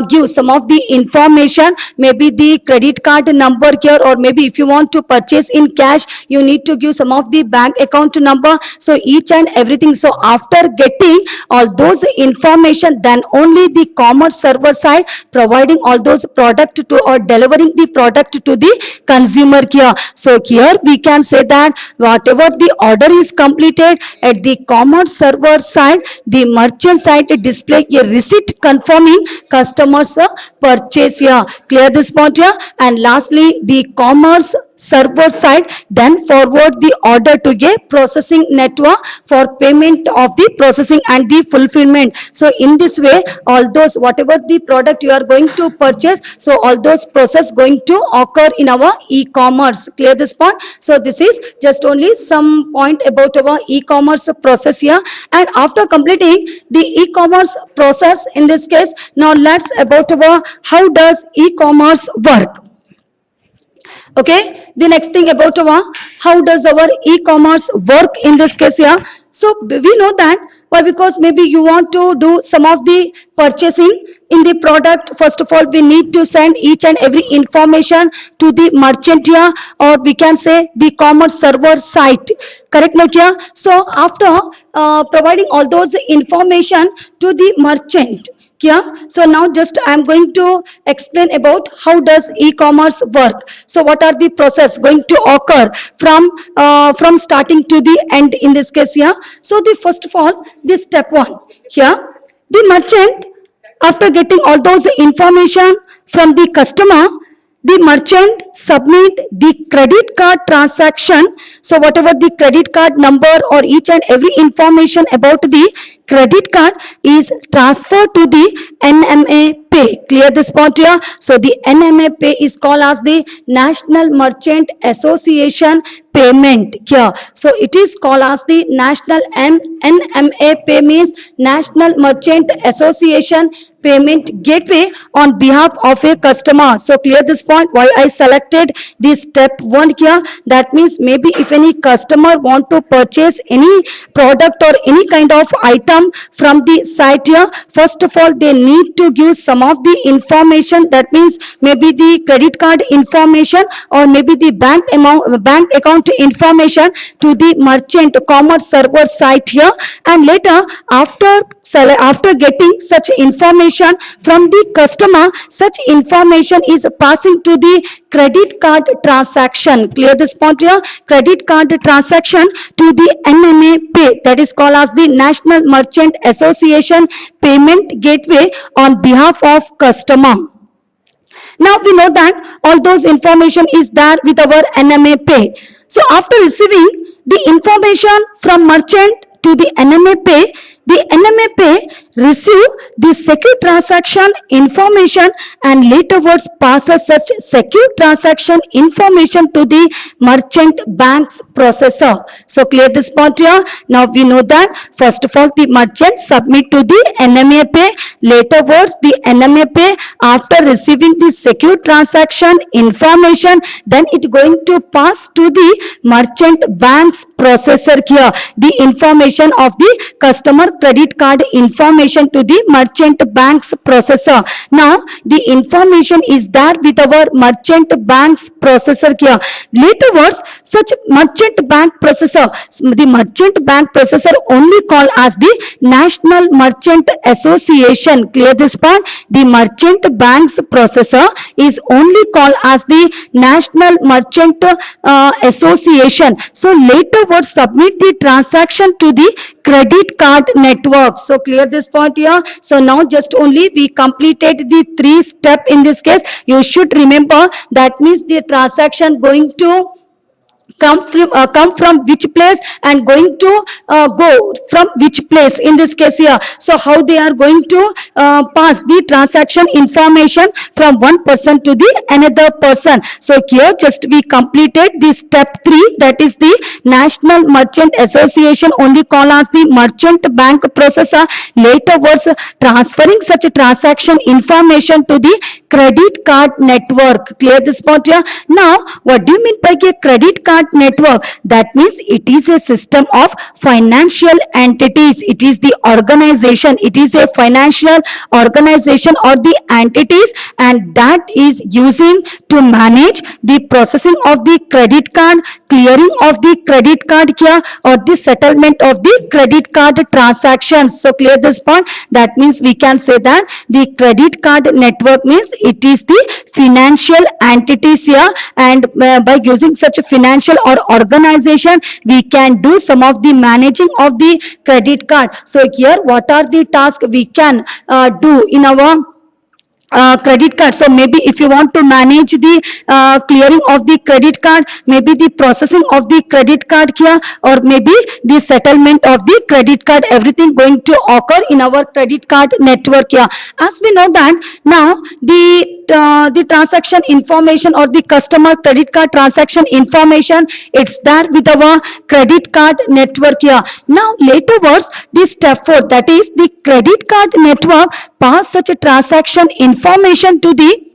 give some of the information, maybe the credit card number here, or maybe if you want to purchase in cash you need to give some of the bank account number. So each and everything. So after getting all those information, then only the commerce server side providing all those product to or delivering the product to the consumer here. So here we can say that whatever the order is completed at the commerce server side, the merchant side display a receipt confirming customers purchase here. Clear this point here. And lastly, the commerce server side, then forward the order to a processing network for payment of the processing and the fulfillment. So in this way, all those, whatever the product you are going to purchase, so all those process going to occur in our e-commerce. Clear this point? So this is just only some point about our e-commerce process here. And after completing the e-commerce process in this case, now let's about our how does e-commerce work. Okay, the next thing about our how does our e-commerce work in this case here. So we know that why, because maybe you want to do some of the purchasing in the product. First of all, we need to send each and every information to the merchant here, or we can say the commerce server site. Correct, Nakia? So after providing all those information to the merchant, yeah, so now just I am going to explain about how does e-commerce work. So what are the process going to occur from starting to the end in this case here. So the first of all, this step one here, the merchant, after getting all those information from the customer, the merchant submit the credit card transaction. So whatever the credit card number or each and every information about the credit card is transferred to the NMA Pay. Clear this point here? So the NMA Pay is called as the National Merchant Association Payment here. So it is called as the National NMA Pay, means National Merchant Association Payment Gateway on behalf of a customer. So clear this point, why I selected this step one here. That means maybe if any customer want to purchase any product or any kind of item from the site here, first of all, they need to give some of the information. That means maybe the credit card information or maybe the bank account information to the merchant commerce server site here. And later, after getting such information from the customer, such information is passing to the credit card transaction. Clear this point here? Credit card transaction to the NMA Pay, that is called as the National Merchant Association Payment Gateway on behalf of customer. Now we know that all those information is there with our NMA Pay. So after receiving the information from merchant to the NMA Pay, the NMA Pay receive the secure transaction information and laterwards passes such secure transaction information to the merchant bank's processor. So clear this point here. Now we know that first of all the merchant submit to the NMA Pay, laterwards the NMA Pay after receiving the secure transaction information, then it going to pass to the merchant bank's processor here, the information of the customer credit card information to the merchant bank's processor. Now the information is there with our merchant bank's processor here. Laterwards, such merchant bank processor, the merchant bank processor only called as the National Merchant Association. Clear this point? The merchant bank's processor is only called as the National Merchant Association. So laterwards submit the transaction to the credit card network. So clear this point here. So now just only we completed the 3 step in this case. You should remember that means the transaction going to come from which place and going to go from which place in this case here. So how they are going to pass the transaction information from one person to the another person. So here just we completed the step 3, that is the National Merchant Association only called as the merchant bank processor, later was transferring such a transaction information to the credit card network. Clear this point here? Now what do you mean by a credit card network? That means it is a system of financial entities. It is the organization. It is a financial organization or the entities, and that is using to manage the processing of the credit card, clearing of the credit card here, or the settlement of the credit card transactions. So clear this point? That means we can say that the credit card network means it is the financial entities here, and by using such a financial or organization, we can do some of the managing of the credit card. So here what are the tasks we can do in our credit card. So maybe if you want to manage the clearing of the credit card, maybe the processing of the credit card here, or maybe the settlement of the credit card, everything going to occur in our credit card network here. As we know that now the transaction information or the customer credit card transaction information, it's there with our credit card network here. Now later was the step 4, that is the credit card network pass such a transaction information to the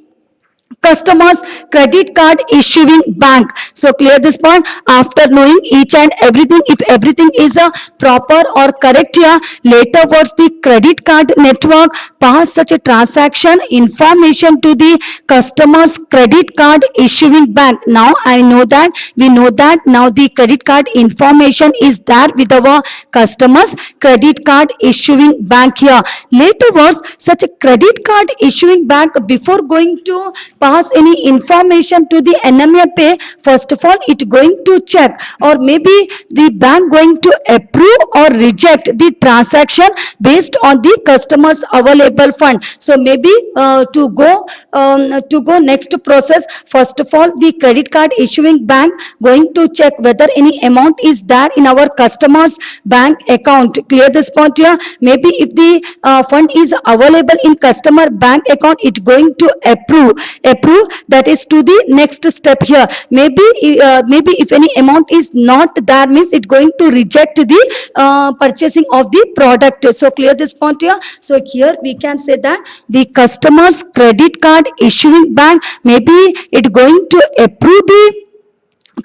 customers credit card issuing bank. So clear this point. After knowing each and everything, if everything is a proper or correct here, later what's the credit card network pass such a transaction information to the customers credit card issuing bank. Now I know that, we know that now the credit card information is there with our customers credit card issuing bank here. Later was such a credit card issuing bank, before going to pass any information to the NMA Pay, first of all it going to check, or maybe the bank going to approve or reject the transaction based on the customer's available fund. So maybe to go next process, first of all the credit card issuing bank going to check whether any amount is there in our customer's bank account. Clear this point here. Maybe if the fund is available in customer bank account, it going to approve, that is to the next step here. Maybe if any amount is not there, means it going to reject the purchasing of the product. So clear this point here. So here we can say that the customer's credit card issuing bank, maybe it going to approve the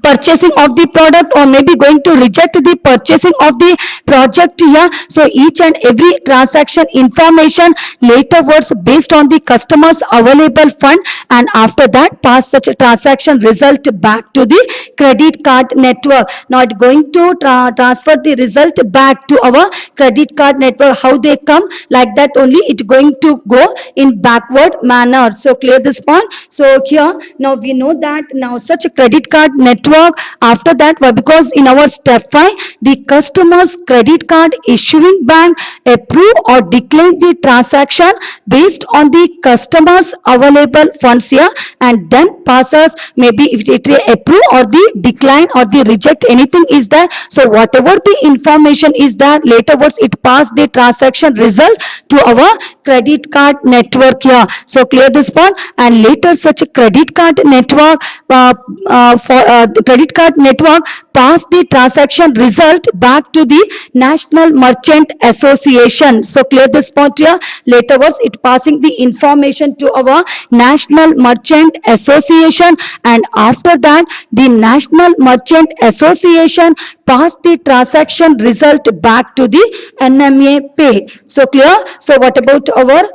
purchasing of the product, or maybe going to reject the purchasing of the project here. So each and every transaction information later was based on the customer's available fund, and after that pass such a transaction result back to the credit card network. Now it going to transfer the result back to our credit card network. How they come, like that only it going to go in backward manner. So clear this point. So here now we know that now such a credit card network, after that, why? Because in our step 5, the customer's credit card issuing bank approve or decline the transaction based on the customer's available funds here, and then passes, maybe if it approve or the decline or the reject, anything is there. So whatever the information is there, later words it pass the transaction result to our credit card network here. So clear this point. And later such a credit card network the credit card network pass the transaction result back to the National Merchant Association. So clear this point here. Later was it passing the information to our National Merchant Association, and after that the National Merchant Association pass the transaction result back to the NMA Pay. So clear. So what about our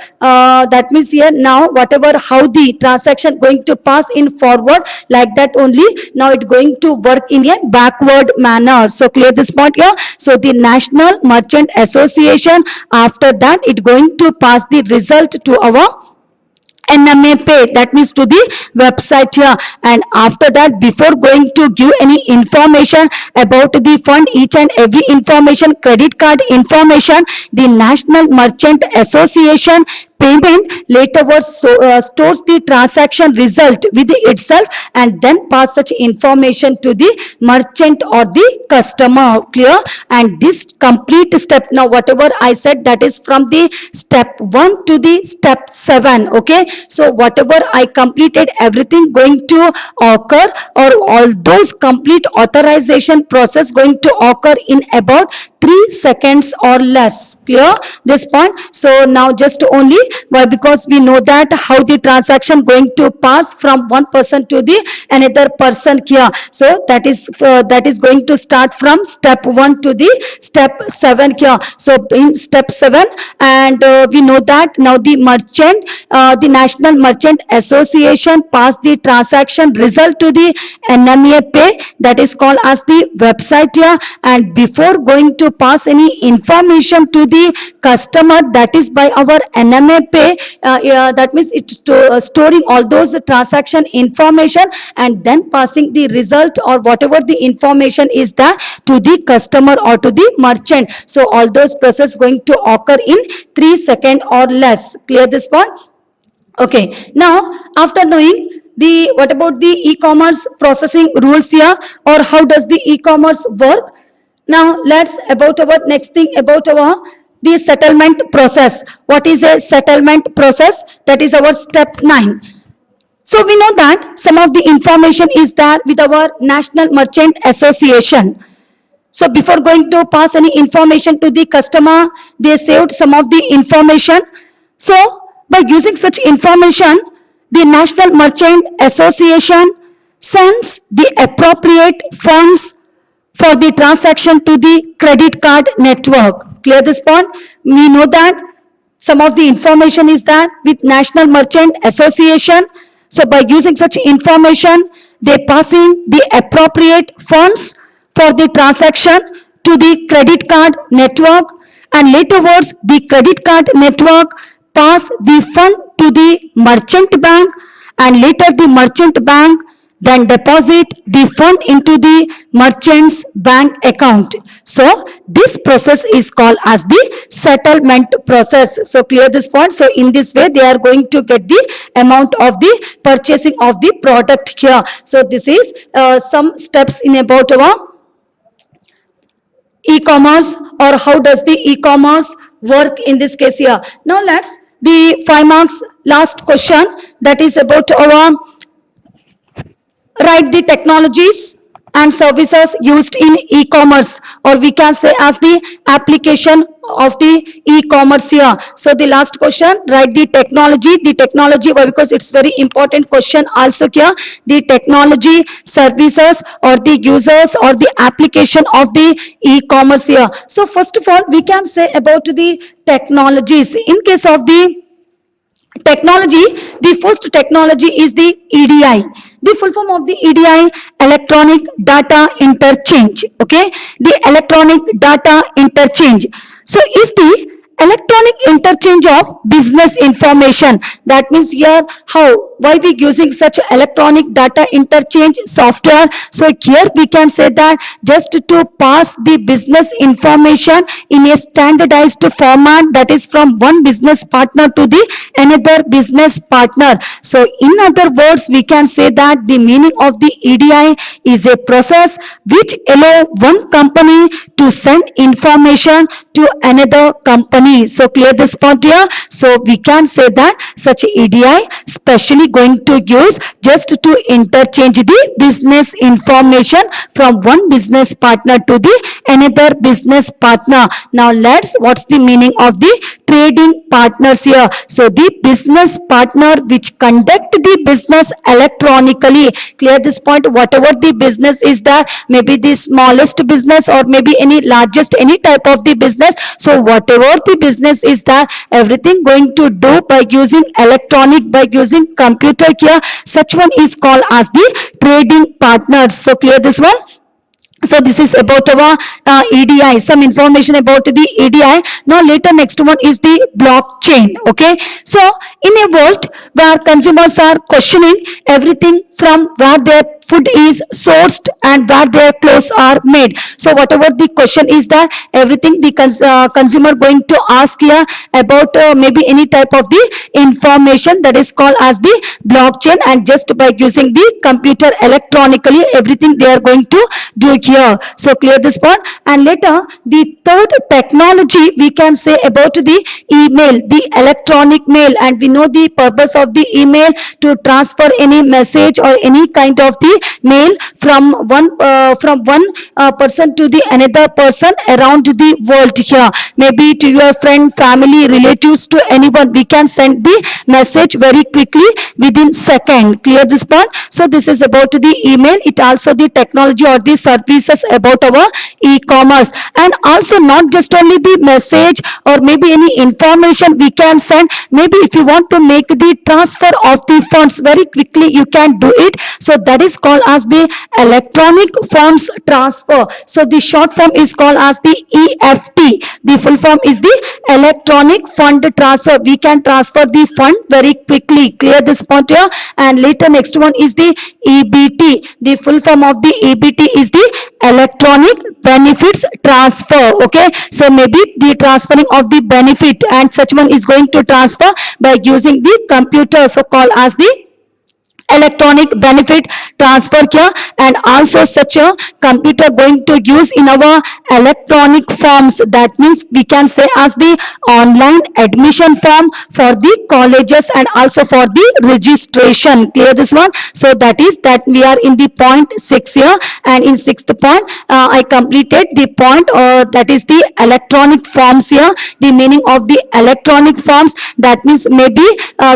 that means here now whatever how the transaction going to pass in forward, like that only now it going to work in a backward manner. So clear this point here. So the National Merchant Association, after that it going to pass the result to our NMA Pay, that means to the website here. And after that, before going to give any information about the fund, each and every information, credit card information, the National Merchant Association payment later was stores the transaction result with itself, and then pass such information to the merchant or the customer. Clear. And this complete step, now whatever I said, that is from the step 1 to the step 7. Okay. So whatever I completed, everything going to occur, or all those complete authorization process going to occur in about 3 seconds or less. Clear this point. So now just only why, because we know that how the transaction going to pass from one person to the another person here. So that is going to start from step 1 to the step 7 here. So in step 7, and we know that now the merchant, the National Merchant Association pass the transaction result to the NMA Pay, that is called as the website here. And before going to pass any information to the customer, that is by our NMA Pay, that means it's storing all those transaction information and then passing the result or whatever the information is there to the customer or to the merchant. So all those process going to occur in 3 seconds or less. Clear this point. Okay, now after knowing the what about the e-commerce processing rules here, or how does the e-commerce work? Now let's about our next thing about our the settlement process. What is a settlement process? That is our step 9. So we know that some of the information is there with our National Merchant Association. So before going to pass any information to the customer, they saved some of the information. So by using such information, the National Merchant Association sends the appropriate funds for the transaction to the credit card network. Clear this point? We know that some of the information is that with National Merchant Association. So by using such information, they passing the appropriate funds for the transaction to the credit card network, and laterwards the credit card network pass the fund to the merchant bank, and later the merchant bank then deposit the fund into the merchant's bank account. So this process is called as the settlement process. So clear this point. So in this way they are going to get the amount of the purchasing of the product here. So this is some steps in about our e-commerce, or how does the e-commerce work in this case here. Now let's the 5 marks last question, that is about our write the technologies and services used in e-commerce, or we can say as the application of the e-commerce here. So the last question, write the technology, why? Because it's very important question also here. The technology, services, or the users, or the application of the e-commerce here. So first of all, we can say about the technologies. In case of the technology, the first technology is the EDI. The full form of the EDI, electronic data interchange. Okay, the electronic data interchange. So is the electronic interchange of business information. That means here how, why we using such electronic data interchange software. So here we can say that just to pass the business information in a standardized format, that is from one business partner to the another business partner. So in other words, we can say that the meaning of the EDI is a process which allow one company to send information to another company. So clear this point here. So we can say that such EDI specially going to use just to interchange the business information from one business partner to the another business partner. Now let's, what's the meaning of the trading partners here? So the business partner which conduct the business electronically. Clear this point. Whatever the business is there, maybe the smallest business or maybe any largest, any type of the business. So whatever the business is there, everything going to do by using electronic, by using computer here. Such one is called as the trading partners. So clear this one. So this is about our EDI, some information about the EDI. Now later next one is the blockchain. Okay. So in a world where consumers are questioning everything from where their food is sourced and where their clothes are made. So whatever the question is that, everything the consumer going to ask here about maybe any type of the information, that is called as the blockchain, and just by using the computer electronically, everything they are going to do here. So clear this part. And later the third technology we can say about the email, the electronic mail, and we know the purpose of the email to transfer any message or any kind of the mail from one person to the another person around the world here. Maybe to your friend, family, relatives, to anyone, we can send the message very quickly within second. Clear this point. So this is about the email. It also the technology or the services about our e-commerce. And also not just only the message or maybe any information we can send. Maybe if you want to make the transfer of the funds very quickly, you can do it. So that is called as the electronic funds transfer. So the short form is called as the EFT. The full form is the electronic fund transfer. We can transfer the fund very quickly. Clear this point here. And later next one is the EBT. The full form of the EBT is the electronic benefits transfer. Okay, so maybe the transferring of the benefit, and such one is going to transfer by using the computer, so called as the electronic benefit transfer here. And also such a computer going to use in our electronic forms, that means we can say as the online admission form for the colleges and also for the registration. Clear this one? So that is that we are in the point 6 here, and in sixth point I completed the point, that is the electronic forms here. The meaning of the electronic forms, that means maybe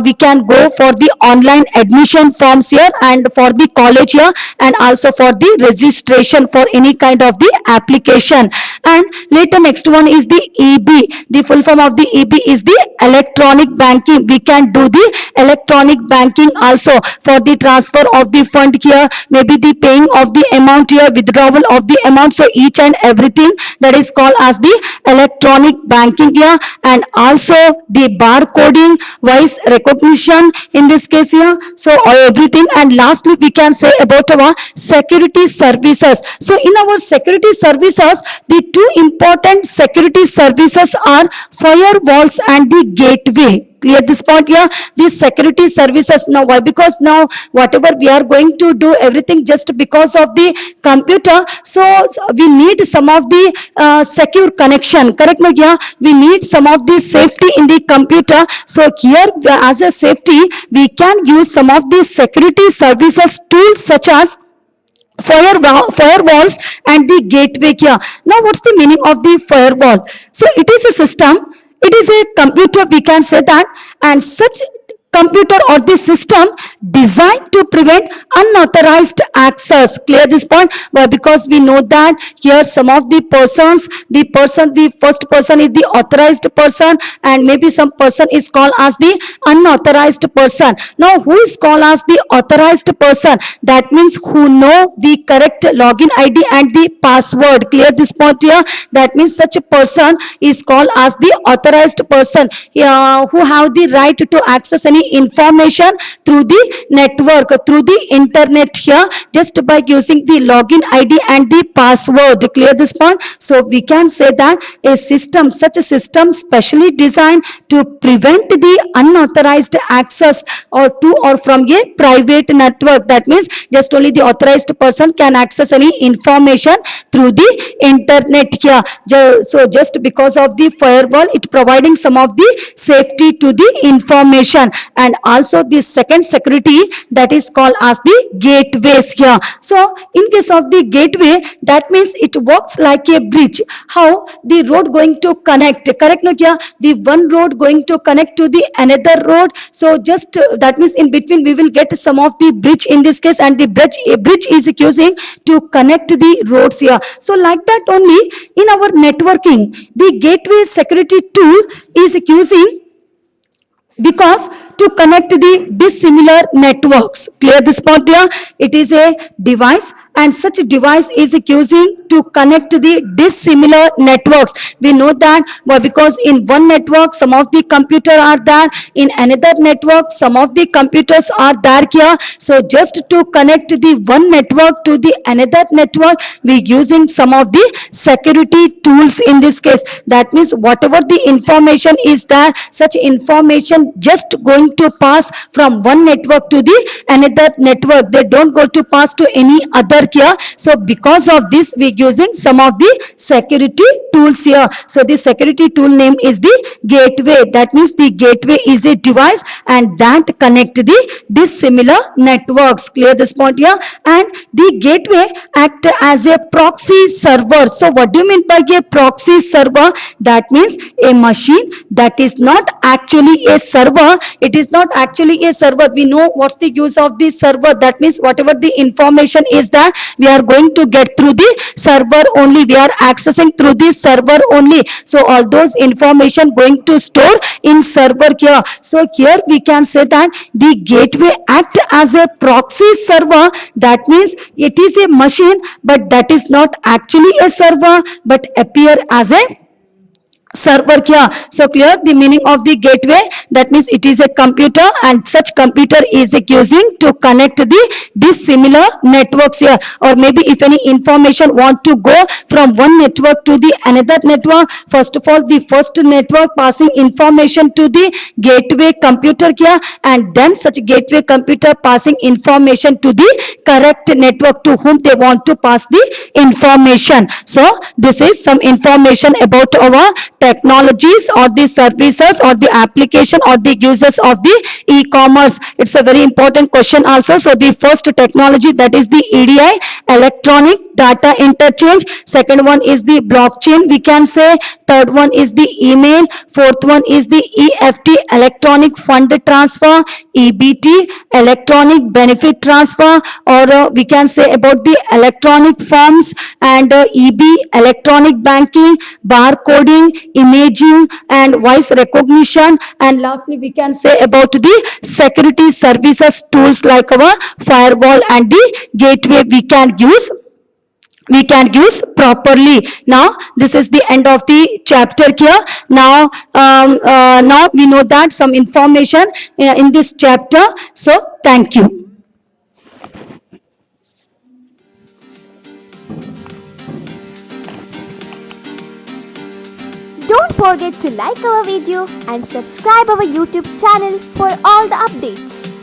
we can go for the online admission forms here, and for the college here, and also for the registration for any kind of the application. And later next one is the EB. The full form of the EB is the electronic banking. We can do the electronic banking also for the transfer of the fund here, maybe the paying of the amount here, withdrawal of the amount. So each and everything that is called as the electronic banking here. And also the barcoding, voice recognition in this case here. So everything. And lastly we can say about our security services. So in our security services, the two important security services are firewalls and the gateway. Clear this point here? These security services. Now why? Because now whatever we are going to do, everything just because of the computer, so we need some of the secure connection. Correct me here? We need some of the safety in the computer. So here as a safety we can use some of the security services tools such as firewalls and the gateway here. Now what's the meaning of the firewall? So it is a system, it is a computer, we can say that, and such computer or the system designed to prevent unauthorized access. Clear this point? Well, because we know that here some of the persons, the first person is the authorized person, and maybe some person is called as the unauthorized person. Now who is called as the authorized person? That means who know the correct login ID and the password. Clear this point here? That means such a person is called as the authorized person, who have the right to access any information through the network, through the internet here, just by using the login ID and the password. Clear this point? So we can say that a system, such a system specially designed to prevent the unauthorized access or to or from a private network. That means just only the authorized person can access any information through the internet here. So just because of the firewall, it providing some of the safety to the information. And also the second security, that is called as the gateways here. So in case of the gateway, that means it works like a bridge. How the road going to connect? Correct no here? The one road going to connect to the another road. So just that means in between we will get some of the bridge in this case, and the bridge is using to connect the roads here. So like that only in our networking, the gateway security tool is using because to connect the dissimilar networks. Clear this point here? It is a device, and such a device is using to connect the dissimilar networks. We know that because in one network some of the computer are there, in another network some of the computers are there here. So just to connect the one network to the another network, we using some of the security tools in this case. That means whatever the information is there, such information just going to pass from one network to the another network. They don't go to pass to any other here. So because of this we using some of the security tools here. So the security tool name is the gateway. That means the gateway is a device and that connect the dissimilar networks. Clear this point here? And the gateway act as a proxy server. So what do you mean by a proxy server? That means a machine that is not actually a server. It is not actually a server. We know what's the use of the server. That means whatever the information is that we are going to get through the server only. We are accessing through the server only. So all those information going to store in server here. So here we can say that the gateway act as a proxy server. That means it is a machine, but that is not actually a server, but appear as a server here. So clear the meaning of the gateway? That means it is a computer, and such computer is using to connect the dissimilar networks here. Or maybe if any information want to go from one network to the another network, first of all the first network passing information to the gateway computer here, and then such gateway computer passing information to the correct network to whom they want to pass the information. So this is some information about our technologies or the services or the application or the uses of the e-commerce. It's a very important question also. So the first technology, that is the EDI, electronic data interchange. Second one is the blockchain, we can say. Third one is the email. Fourth one is the EFT, electronic fund transfer. EBT, electronic benefit transfer, or we can say about the electronic forms, and EB, electronic banking, barcoding, imaging and voice recognition, and lastly we can say about the security services tools like our firewall and the gateway we can use properly. Now this is the end of the chapter here. Now now we know that some information in this chapter. So thank you. Don't forget to like our video and subscribe our YouTube channel for all the updates.